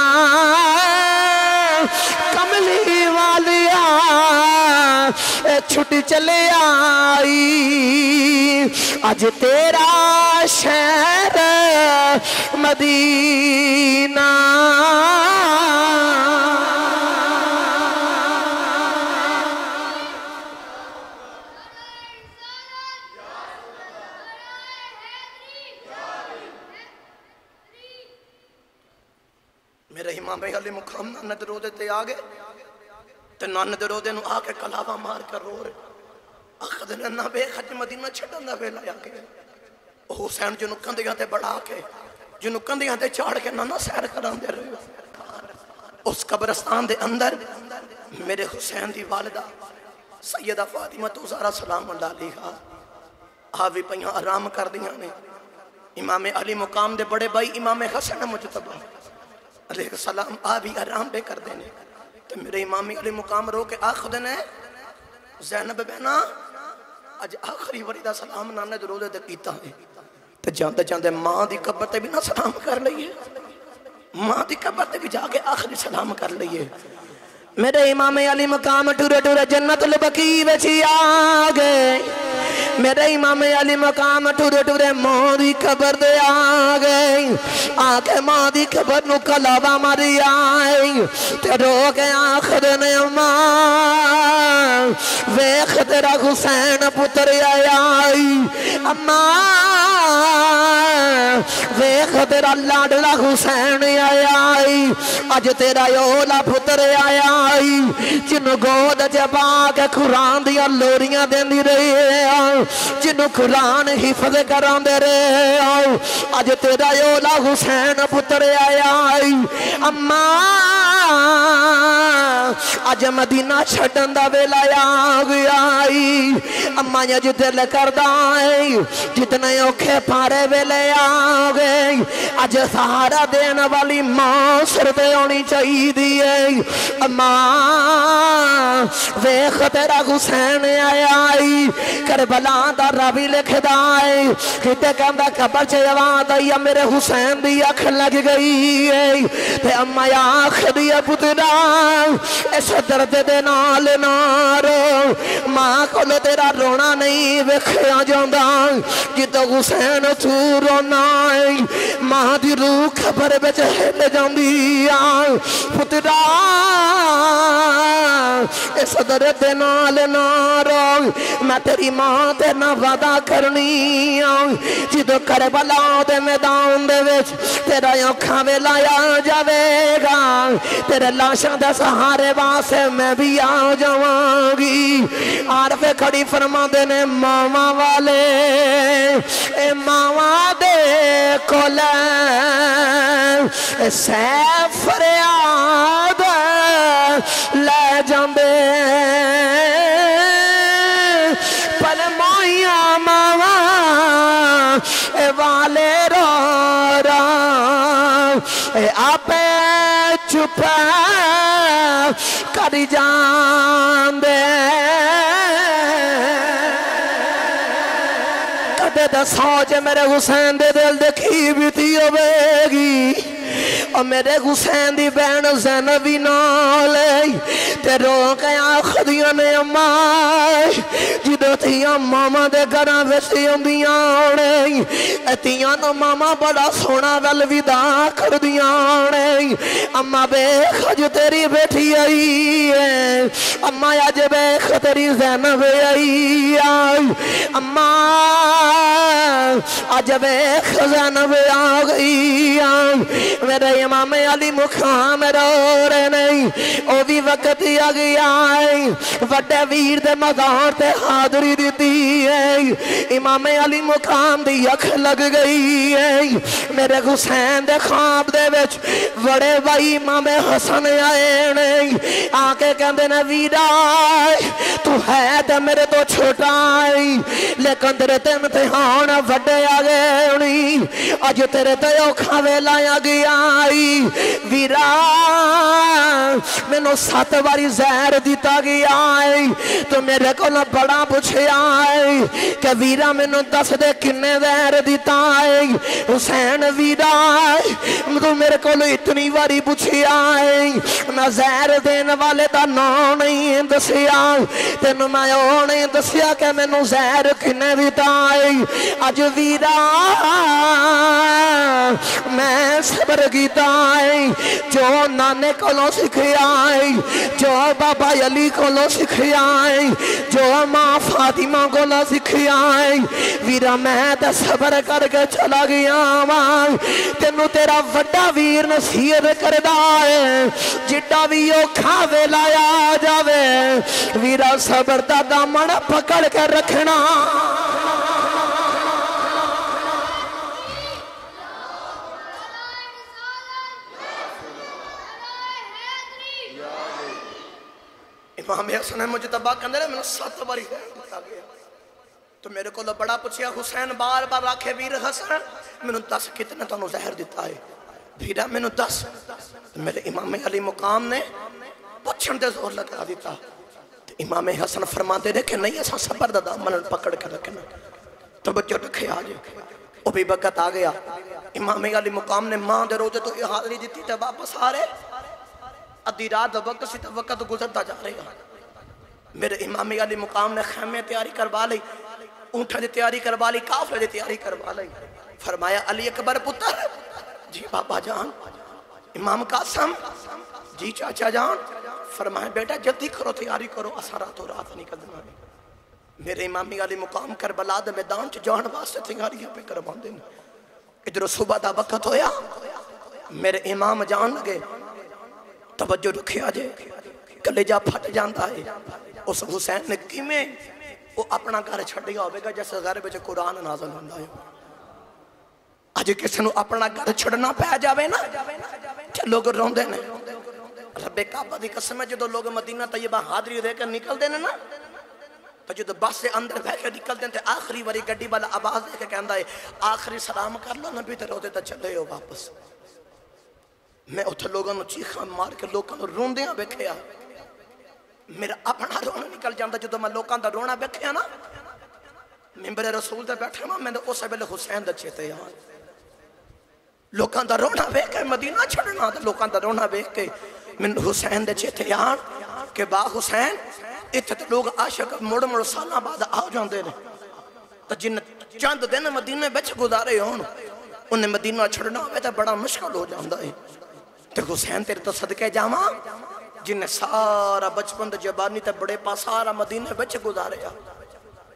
کملی والیا چھٹ چلے آئی آج تیرا شہر مدینہ میرے امام علی مقام ناند رو دیتے آگے تے ناند رو دے نو آکے کلاوہ مار کر رو رہے آخد نے نہ بے خج مدینہ چھڑا نہ بے لایا کے حسین جنو کندیاں تے بڑھا کے جنو کندیاں تے چاڑ کے نہ سیر کران دے رہے اس قبرستان دے اندر میرے حسین دی والدہ سیدہ فاطمہ زہرا سلام اللہ علیہا آوی پہیاں آرام کر دیاں نے امام علی مقام دے بڑے بھائی امام حسن مجتبہ علیہ السلام آوی آرام بے کر دینے تو میرے امام علی مقام رو کے آخد نے زینب بہنا اج آخری وریدہ سلام نانے درود دے کیتا ہے تو جاندے جاندے ماں دی قبر تے بھی نہ سلام کر لئیے ماں دی قبر تے بھی جا کے آخری سلام کر لئیے میرے امام علی مقام ٹورے ٹورے جنت البقیع وچی آگئے میرے امام علی مقام ٹورے ٹورے ماں دی قبر دے آگئے آکے ماں دی قبر نو کلاوہ ماری آئی تے رو کے آخر نے ماں ویخ تیرا حسین پتر آئی اماں ویخ تیرا لاڈلا حسین آئی اج تیرا یولا پتر آئی جنو گود جبا کے قرآن دیا لوریاں دین دی رہے جنو قرآن حفظ کران دے رہے اج تیرا یولا حسین پتر آئی اماں اج مدینہ چھڑن دا ویلا آ گئی اماں اج دل کردہ جتنے اوکھے پارے ویلے آ گئی اج سہارا دین والی ماں سر دے ہونی چاہی دیئے اماں ویخ تیرا حسین آیا آئی کربلا دا راوی لکھدا ہے کتے کہندا قبر چ آواز آئی میرے حسین دی اکھ لگ گئی ہے تے اما آکھ دی پترا اس درد دے نال نارو ماں کولو تیرا رونا نہیں ویکھیا جاندا جدوں حسین تو رونا ہے ماں دی روح خبر وچ ہل جاندی آ پترا اس درد دے نال نارو میں تیری ماں تے نہ وعدہ کرنی جدوں کربلا دے میدان دے وچ تیرا اکھاں ویلایا جاوے گا تیرے لاشاں دے سہارے واسے میں بھی آ جاواں گی عارف کھڑی فرما دے نے ماما والے اے ماما دے کولے سیف فریاد لے جاندے پل مائیاں ماما اے والے رو رو اے آپے چپ کر جان دے کدے دا سوچ میرے حسین دے دل دکھی بیتی ہوئے گی اور میرے حسین دی بہن زینبی نالے تے رو کے آخدیاں نے اماں جدو تیاں ماما دے گھراں ویسی ہوندیاں آنے اتیاں تو ماما بڑا سونا والوداع کر دیاں آنے اماں بیخ جو تیری بیٹھی آئی ہے اماں آج بیخ تیری زینب آئی اماں آج بیخ زینب آ گئی میرے امام علی مقام رو رہے نہیں او بھی وقت ہی آ گیا ہے وڈے ویر دے مزار تے حاضری دیتی ہے امام علی مقام دی اکھ لگ گئی ہے میرے حسین دے خواب دے وچ بڑے بھائی امام حسن آئے نہیں آکے کہندے نے ویرا تو ہے تے میرے تو چھوٹا ہے لیکن تیرے تے امتحان وڈے آ گئے نہیں آج تیرے تے اوکھا ویلا آ گیا ویرا میں نو 7 باری زہر دیتا گیا ہے تو میرے کو نہ بڑا پوچھے آئے کہ ویرا میں نو 10 دے کنے زہر دیتا ہے حسین ویرا تو میرے کو اتنی باری پوچھے آئے میں زہر دین والے دا نام نہیں دسیا تینو میں او نہیں دسیا کہ میں نو زہر کنے دیتا ہے آج ویرا میں صبر کیتا ہے جو نانے کو لو سکھیا ہے جو بابا علی کو لو سکھیا ہے جو ماں فاطمہ کو لو سکھیا ہے ویرا میں تے صبر کر کے چلا گیا ماں تینو تیرا وڈا ویر نصیحت کردہ ہے جڈا بھی اوکھا ویلایا جاوے ویرا صبر دا دامن پکڑ کے رکھنا امام حسن مجتبہ کندرے میں نے 7 باری دیتا گیا تو میرے کو بڑا پوچھیا حسین بار بار راکھے ویر حسن میں نے 10 کتنے تو انہوں زہر دیتا ہے ویرا میں نے 10 میرے امام علی مقام نے پچھن دے زور لگا دیتا تو امام حسن فرماتے دے کہ نہیں ایسا صبر دا دامن پکڑ کے رکھنا تو بچوں رکھے آجے وہ بھی وقت آ گیا امام علی مقام نے ماں دے روزے تو یہ حاضری دیتی تھے واپس آ رہے ادھی رات وقت سی تو وقت گزرتا جا رہے گا میرے امام علی مقام نے خیمے تیاری کروا لی اونٹھا دی تیاری کروا لی کافلے دی تیاری کروا لی فرمایا علی اکبر پتر جی بابا جان امام قاسم جی چاچا جان فرمایا بیٹا جلدی کرو تیاری کرو اسا راتوں رات نکل دنا میرے امام علی مقام کربلا دے میدان چ جان واسطے تیاریاں پہ کروا دیں ادھر صبح دا وقت ہویا میرے امام جان لگے توجہ رکھے آجے کلیجہ پھٹ جانتا ہے اس حسین نے کیمیں وہ اپنا گھر چھڑ دیا ہوئے گا جیسے گھر بچے قرآن نازل ہوندہ ہے آج کسی نے اپنا گھر چھڑنا پہ جاوے نا چھے لوگ روندے نے رب کعبہ دی قسم ہے جو لوگ مدینہ طیبہ حاضری دے کر نکل دینے نا تو جو بس سے اندر بہ کے نکل دینے آخری وری گڑی والا آواز دے کے کہندہ ہے آخری سلام کر لو نبی تے روتے تا چلے ہو واپس میں اتھے لوگوں نے چیخاں مار کے لوگوں نے روندیاں بیکھیا میرا اپنا رونا نکل جاتا جدو میں لوگوں دا رونا بیٹھیا نا ممبر رسول دے بیٹھے ماں میں اس ویلے حسین دا چیتے یار لوگوں دا رونا ویکھ کے مدینہ چھڑنا لوگوں دا رونا ویکھ کے میں حسین دے چیتے یار کہ با حسین اتھے تو لوگ عاشق مڑ مڑ سالہ بعد آ جاندے نے تو جن چند دن مدینہ بچ گزارے ہون انہیں مدینہ چھڑنا ہوئے تو بڑا مشکل ہو جاندہ ہے تو حسین تیرے تو صدقے جاما جن نے سارا بچپن جبانی تے بڑے پاس سارا مدینہ بچ گزارے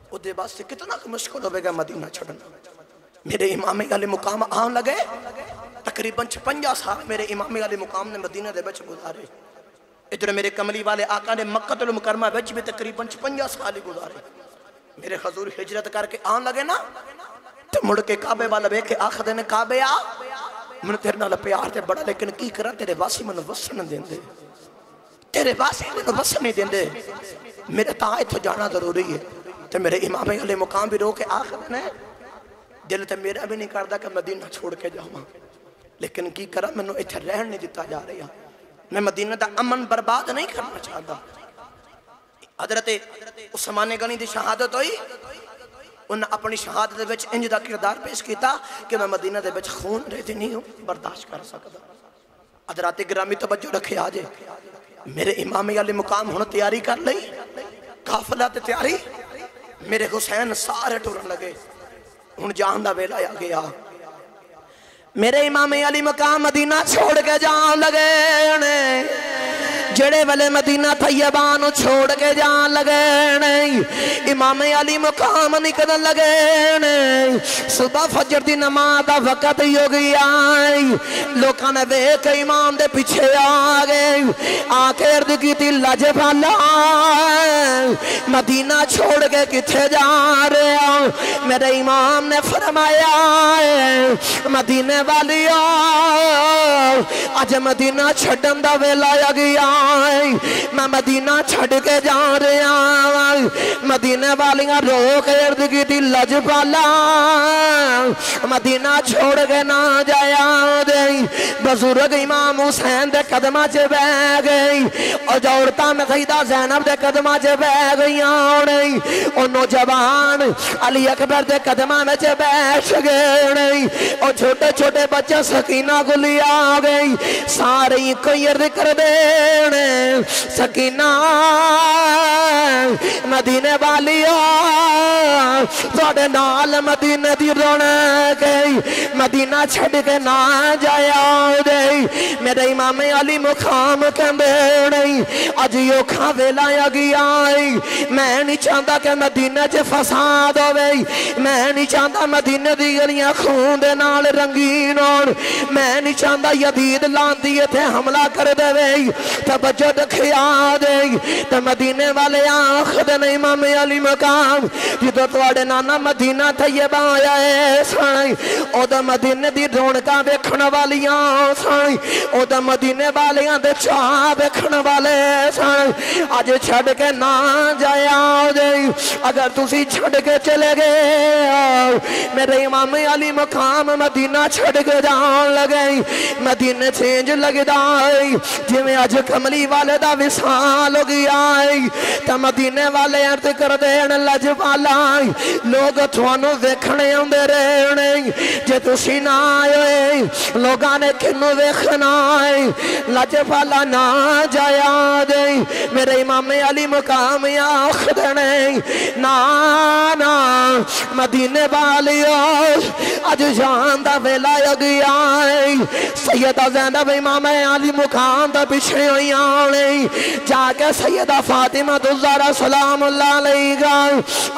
او دے باس سے کتنا مشکل ہوئے گا مدینہ چھڑنا میرے امام علی مقام آن لگے تقریباً 56 سال میرے امام علی مقام نے مدینہ دے بچ گزارے ادھر میرے کملی والے آقا نے مکہ المکرمہ بچ بھی تقریباً 56 سال گزارے میرے حضور ہجرت کر کے آن لگے نا تو مڑ کے کعبے والا بے کے آخر دینے کعبے آ من تیرے نال پیار تے بڑا لیکن کی کرا تیرے واسی من وسن دین دے تیرے واسی من وسن نہیں دین دے میرے تائے تو جانا ضروری ہے تو میرے امام علی مقام بھی رو کے آخر دینے دل تے میرا بھی نہیں کردہ کہ مدینہ چھوڑ کے جاؤں لیکن کی کرا منو اتھے رہن نہیں دیتا جا رہا میں مدینہ دا امن برباد نہیں کرنا چاہتا حضرت عثمان غنی دی شہادت ہوئی انہاں اپنی شہادت دے بچ انج دا کردار پیش کیتا کہ میں مدینہ دے بچ خون رہتی نہیں ہوں برداشت کر سکتا حضرات گرامی توجہ رکھے آجے میرے امام علی مقام ہونا تیاری کر لئی قافلہ تے تیاری میرے حسین سارے ٹورن لگے ہن جان دا ویلا آ گیا میرے امام علی مقام مدینہ چھوڑ کے جان لگے جڑے والے مدینہ طیبانو چھوڑ کے جان لگے امام علی مقام نکل لگے صبح فجر دی نماز دا وقت ہو گیا لوکاں نے دیکھ امام دے پیچھے آ گئے آکے عرض کی تھی لج بھالا مدینہ چھوڑ کے کتھے جا رہے ہو میرے امام نے فرمایا مدینہ والی آج مدینہ چھڑن دا ویلا آ گیا میں مدینہ چھڑ کے جا رہا مدینہ والیاں رو کے عرض کی تھی لج پالا مدینہ چھوڑ کے نہ جایا دے بزرگ امام حسین دے قدمہ چے بہ گئی اور جورتا میں سیدہ زینب دے قدمہ چے بہ گئی اور نوجوان علی اکبر دے قدمہ میں چے بیٹھ گئے اور چھوٹے چھوٹے بچے سکینہ گلی آ گئی سارے کوئی عرض کر دے سکینہ مدینہ والی توڑے نال مدینہ دی رونے گئی مدینہ چھڑ کے نہ جایا دے میرے امام علی مقام کہندے نہیں اج یو کھاویلا یا گیا میں نہیں چاہتا کہ مدینہ چے فساد ہوئے میں نہیں چاہتا مدینہ دی گلیاں خون دے نال رنگین اور میں نہیں چاہتا یدید لان دیئے تھے حملہ کر دے وے توجہ دکھیا دے تو مدینہ والے آخر دے امام علی مقام جدو توڑے نانا مدینہ طیبہ آیا ہے سائی او دا مدینہ دی رونکاں دیکھن والیاں سائی او دا مدینہ والیاں دے چاہ دیکھن والے سائی آج چھڑ کے نہ جایا دے اگر تسی چھڑ کے چلے گئے میرے امام علی مقام مدینہ چھڑ کے جان لگے مدینہ چینج لگ دائی جی میں آج کملی والے دا وصال ہو گیا تا مدینہ والے عرض کر دین لج والا لوگ تھوانو ویکھنے ہوندے رہنے جے تسی نہ آئے لوگاں نے کنو ویکھنا آئے لج والا نہ جایا دے میرے امام علی مقام آخدنے نا مدینہ والی آج جان دا ویلا گیا سیدہ زینب امام علی مقام دا پیچھے ہوئی آنے جا کے سیدہ فاطمہ الزہرا سلام اللہ علیہ گا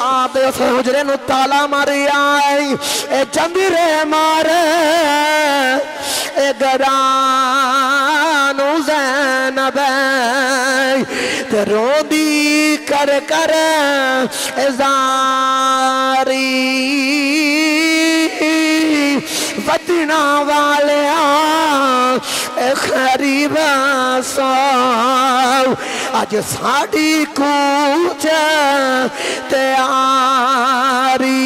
آپ اس حجرے نو تالا ماری آئی اے جنبیرے مارے اے گرانو زینب تے رو دی کر کر ازاری ودنا والے اے خریب ساو آج ساڑی کوچ تیاری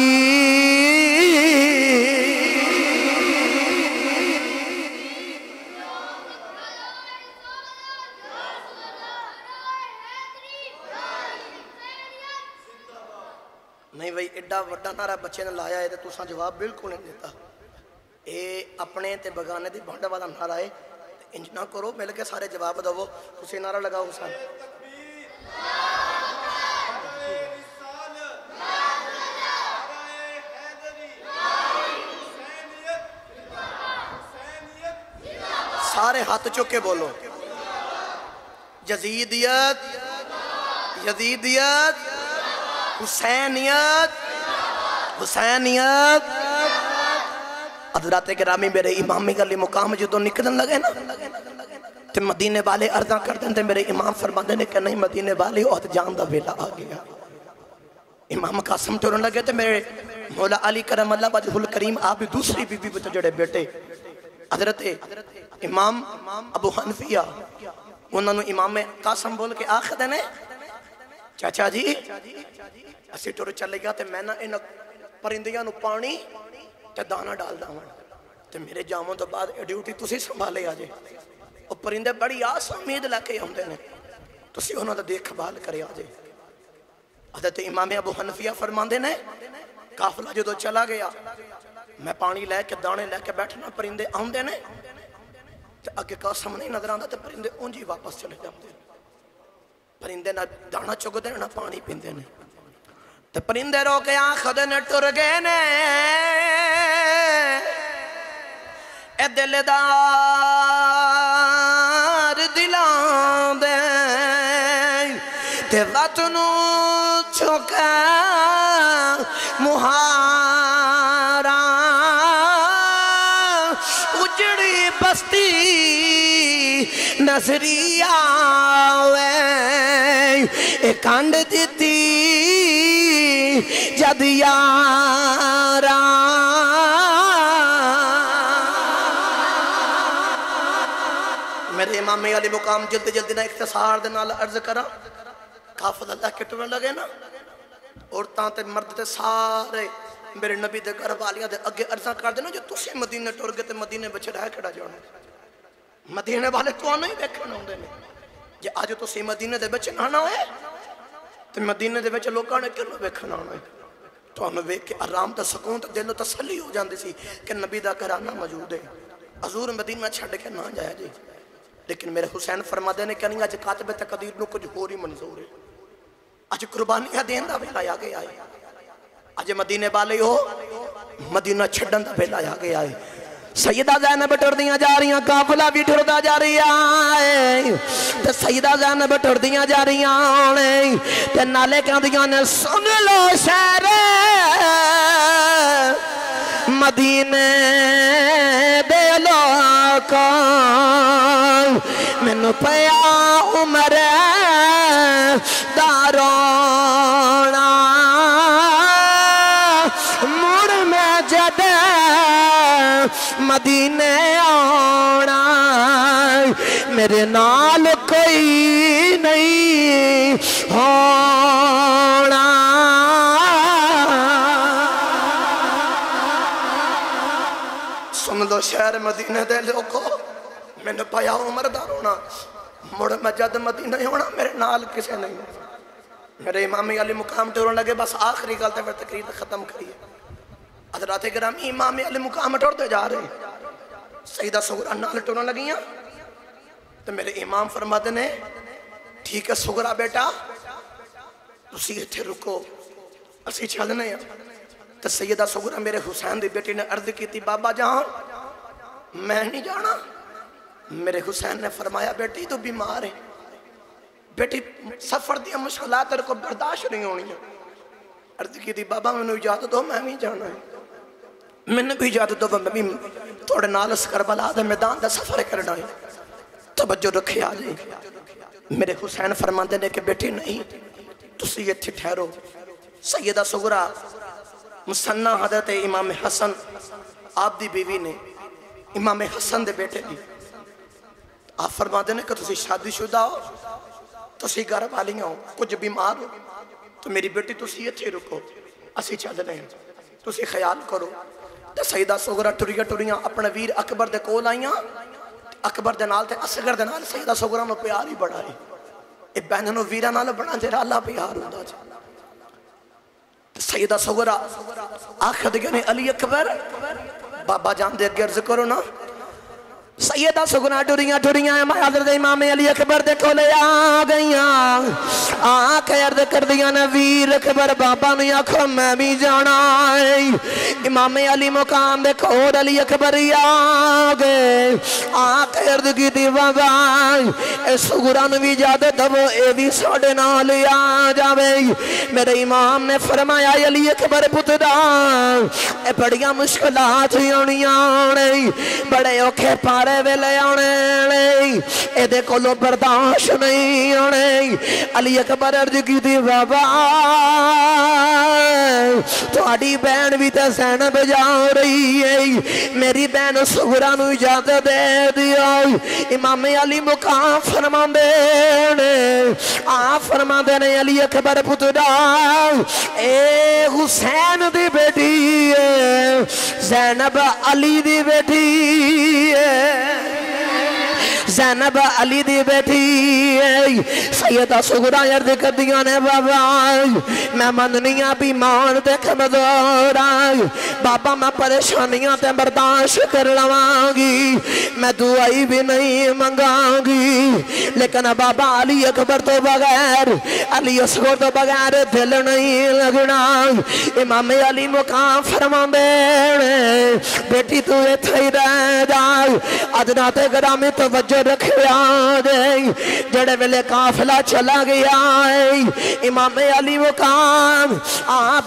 نہیں بھائی ایڈا وڈا نعرہ بچے نے لایا ہے تو تساں جواب بالکل نہیں دیتا. اے اپنے تے بگانے دی بانڈ والا نعرہ ہے. انج نہ کرو مل کے سارے جواب دو. تسی نعرہ لگاؤ حسین. سارے ہاتھ چکے بولو. یزیدیت یزیدیت حسینیت حسینیت. حضرات گرامی میرے امامی گلی مقام جدو نکلن لگے نا تے مدینے والے عرضاں کر دیں تے میرے امام فرماندے نے کہ نہیں مدینے والے عہد جان دا ویلا آ گیا. امام قاسم ٹورن لگے تے میرے مولا علی کرم اللہ وجہ الکریم آپ دوسری بی بی بچے جڑے بیٹے حضرت امام ابو حنفیہ انہوں نے امام قاسم بول کے آخر دینے چاچا جی اسی ٹور چلے گیا تے میں نہ ان پرندیاں نو پانی تے دانا ڈال دا ہوں تے میرے جاموں تو بعد ڈیوٹی تسی سنبھالے آجے. اور پرندے بڑی آس امید لکے ہوں دینے تسی انہوں نے دیکھ بھال کرے آجے. حضرت امام ابو حنفیہ فرمان دینے قافلہ جو چلا گیا میں پانی لے کے دانے لے کے بیٹھنا پرندے آن دینے تے اگے قاسم نہیں نظر آندا تے پرندے اونجی واپس چلے جاندے. پرندے نہ دانا چگ دے نہ پانی پیندے نے تے پرندے رو کے آخد نے ٹر گئے نے. اے دلدار دلان دے تے وطنو چھکا مہارا اجڑی بستی نظری آوے اے کانڈ دیتی جد یارا. میرے امام علی مقام جلد جلد نہ اختصار دے نال عرض کرا. قافلہ اللہ کے ٹورن لگے نا عورتاں تے مرد تے سارے میرے نبی دے گھر والیاں دے اگے عرضاں کر دینا جو تسی مدینے ٹر گئے تے مدینے بچے رہ کھڑا جانا. مدینے والے تو نہیں ویکھن ہوندے نے جے اج تسی مدینے دے بچے نہ ہوئے تے مدینے دے بچے لوکاں نے کیوں ویکھنا ہونا ہے. تانوں ویکھ کے آرام تے سکون تے دل نوں تسلی ہو جاندی سی کہ نبی دا گھرانہ موجود ہے. حضور مدینہ چھڈ کے نہ جایا جی. لیکن میرے حسین فرما دے نے کہ نہیں اج کاتب تقدیر نو کچھ ہور ہی منظور ہے. اج قربانیاں دین دا ویلا آ گیا ہے. اج مدینے والے ہو مدینہ چھڈن دا ویلا آ گیا ہے. سیدہ زینب ٹردیاں جا رہی ہیں قافلہ بھی ٹردا جا رہی ہے تے سیدہ زینب ٹردیاں جا رہی ہیں تے نالے کہندیاں نے سن لو شہر مدینے دے لوکاں مینوں پیا عمر دا رونا مڑ میں جد مدینے آنا میرے نال کوئی نہیں ہونا. سن لو شہر مدینے دے لوگو میں نے پایا عمر دا رونا مڑ میں جد مدینہ ہونا میرے نال کسے نہیں. میرے امام علی مقام ٹورن لگے بس آخری گل تے پھر تقریر ختم کریے. حضرات گرامی امام علی مقام ٹورتے جا رہے سیدہ سغرا نال ٹورن لگیاں تو میرے امام فرماتے نے ٹھیک ہے سغرا بیٹا تسی ایتھے رکو اسی چلنے ہیں. تو سیدہ سغرا میرے حسین دی بیٹی نے عرض کی تھی بابا جان میں نہیں جانا. میرے حسین نے فرمایا بیٹی تو بیمار ہے بیٹی سفر دیا مشکلات تیرے کو برداشت نہیں ہونی ہے. عرض کی تھی بابا میں نے اجازت دو میں بھی جانا ہے. میں نے بھی اجازت دو میں بھی تھوڑے نالس کربلا دے میدان دا سفر کرنا ہے. توجہ رکھے آجے. میرے حسین فرماندے نے کہ بیٹی نہیں تسی یہ تھی ٹھہرو. سیدہ سغرا مسنہ حضرت امام حسن آپ دی بیوی نے امام حسن دے بیٹے دی آپ فرماندے نے کہ تسی شادی شدہ ہو تسی گھر والیاں ہو کچھ بیمار ہو تو میری بیٹی تسی یہ تھی رکو اسی چل رہے ہیں تسی خیال کرو. تو سیدہ سغرا ٹریاں ٹریاں اپنے ویر اکبر دے کول آئیاں اکبر دے نال تے اصغر دے نال سیدہ سغرا نو پیار ہی بڑا ہے. اے بہنوں ویراں نال بڑا جڑا اللہ پیار ہوندا جی. سیدہ صغرا آخر دیگنے علی اکبر بابا جان دے گرز کرو نا سیدہ صغرا ڈوریاں میں حضرت امام علی اکبر دے کھولے آگئیاں آنکھ عرض کر دیا نا ویر اکبر بابا نے آنکھوں میں بھی جانا ہے امام علی مقام دے کھول علی اکبر آگئے آنکھ عرض کی تھی بابا اے صغرا نے بھی جادے دبو اے بھی ساڑے نہ لیا جاوے میرے امام نے فرمایا علی اکبر پترا اے بڑیاں مشکلات ہونیاں بڑے اوکھے پارے ویلے آنے اے دے کولو برداشت نہیں آنے علی اکبر عرض کی تھی بابا تو آڑی بین بھی تے زینب جا رہی ہے میری بین صغرا نو اجازت دے دیا امام علی مقام فرما دینے فرما دینے علی اکبر پترا اے حسین دی بیٹی ہے زینب علی دی بیٹی ہے زینب علی دی بیٹی ہے سیدہ صغرا عرض کر دیا نے بابا میں مندنیاں بیمار تے کمزور آئی بابا میں پریشانیاں تے برداشت کر لواں گی میں دعائی بھی نہیں منگاں گی لیکن بابا علی اکبر تو بغیر علی اصغر تو بغیر دل نہیں لگنا امام علی مقام فرما دینے بیٹی تو اتھائی رہ جائے ادنا تے گرامی توجہ رکھیا دے جڑے ویلے قافلہ چلا گیا ہے امام علی مقام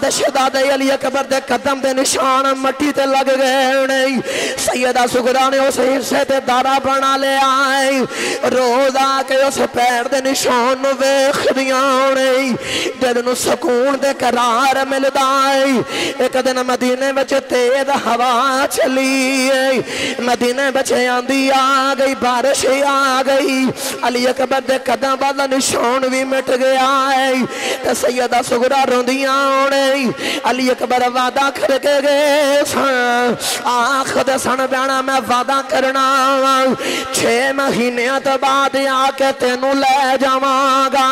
دشداد علی اکبر دے قدم دے نشان مٹی تے لگ گئے نہیں سیدہ صغرا نے اس حصے تے دارہ بنا لے آئے روز آکے اس پیر دے نشان ویخ دیا نہیں دل نو سکون دے قرار مل دائی ایک دن مدینے بچے تیز ہوا چلی مدینے بچے آندھی آگئی بارش آگئی علی اکبر دے قدم والا نشان بھی مٹ گیا ہے تے سیدہ صغرا روندیاں ہونے علی اکبر وعدہ کر کے گئے آخد سن بیانا میں وعدہ کرنا 6 مہینے تو بعد آکے تینوں لے جاواں گا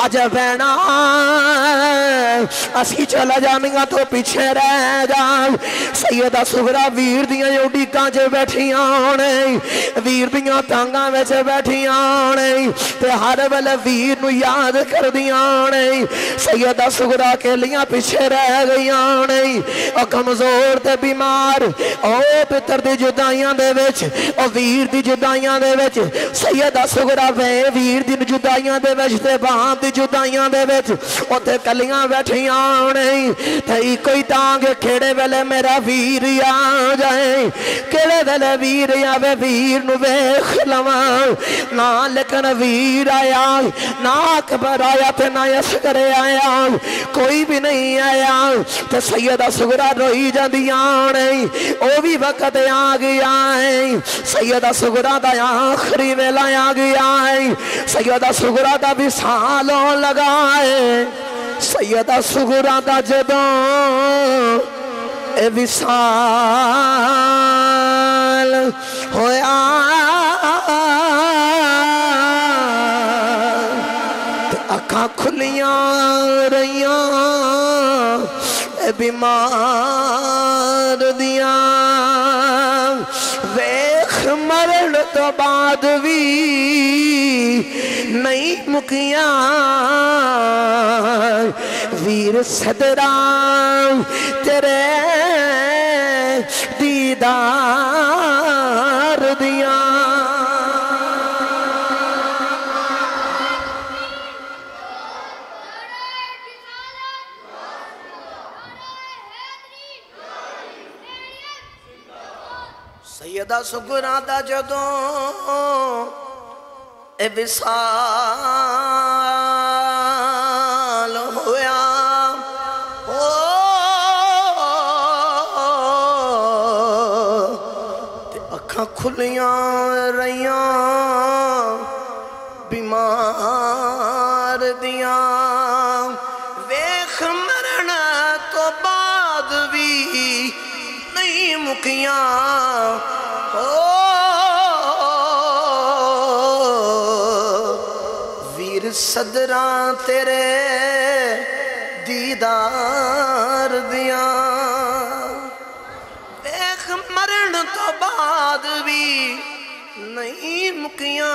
اج بینا اسی چلا جانگا تو پیچھے رہ جا سیدہ صغرا ویر دیاں یوڈی کانچے بیٹھیاں ہونے ویر دیاں تانگاں ویچے بیٹھیاں ہونے تے ہر ویلے ویر نو یاد کر دیاں ہونے سیدہ صغرا کے لیاں پیچھے رہ گئیاں ہونے او کمزور تے بیمار او پتر دی جدائیاں دے وچ او ویر دی جدائیاں دے وچ سیدہ صغرا ویر دی جدائیاں دے وچ تے باہاں دی جدائیاں دے وچ او تے کلیاں بیٹھیاں ہونے تے کوئی تانگ کھڑے ویلے میرا ویر آ جائے کھڑے ویلے ویر آوے ویر نو ویخ لواں نہ لیکن ویر آیا نہ اکبر آیا تے نہ اصغر آیا کوئی بھی نہیں آیا تے سیدہ صغرا روئی جاندیاں نہیں او بھی وقت آ گیا ہے سیدہ صغرا دا آخری ویلا آ گیا ہے سیدہ صغرا دا وصال ہون لگا ہے سیدہ صغرا دا جدوں اے وصال ہویا اکھاں کھلیاں رہیاں اے بیمار دیاں ویخ مرن تو بعد بھی نہیں مکیاں ویر صدران تیرے دیدار دیاں سیدہ صغرا دا جدوں اے وصال ہویا تے اکھاں کھلیاں رہیاں بیمار دیاں ویخ مرن تو بعد بھی نہیں مکیاں ویر صدران تیرے دیدار دیاں دیکھ مرن تو بعد بھی نہیں مکیاں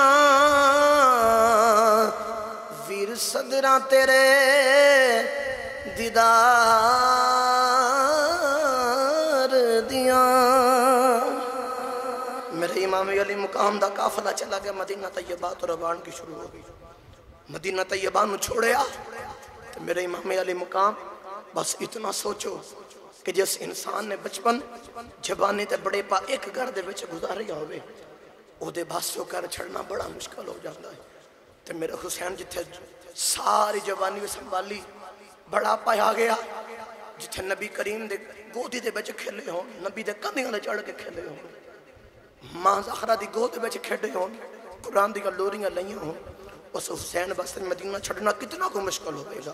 ویر صدراں تیرے دیدار دیاں میرے امام علی مقام دا قافلہ چلا گیا مدینہ طیبہ تو روان کی شروع ہو گئی مدینہ طیبہ نو چھوڑیا تو میرے امام علی مقام بس اتنا سوچو کہ جس انسان نے بچپن جبانی تے بڑے پا ایک گھر دے وچ گزاریا ہوئے او دے بھاسیوں کر چھڑنا بڑا مشکل ہو جاتا ہے تو میرے حسین جتھے ساری جوانی میں سنبھالی بڑا پایا گیا جتھے نبی کریم دے گودی دے بچ کھیلے ہوں نبی دے کندھیاں دے چڑھ کے کھیلے ہوں ماں زہرا دی گود بچ کھیڑے ہوں قرآن دی لوریاں لئیاں ہوں اس حسین بس مدینہ چھڑنا کتنا کو مشکل ہوئے گا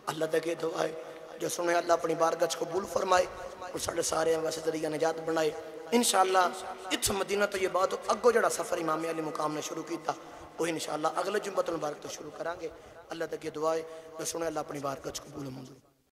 اللہ دے دعائے جو سنے اللہ اپنی بارگاہ قبول فرمائے اور سارے سارے واسطے ذریعہ نجات بنائے انشاءاللہ اس مدینہ تو یہ بات اگو جڑا سفر امام علی مقام نے شروع کیتا وہ انشاءاللہ اگلے جمعہ المبارک تو شروع کرانگے اللہ دے دعائے جو سنے اللہ اپنی بارگاہ قبول منظور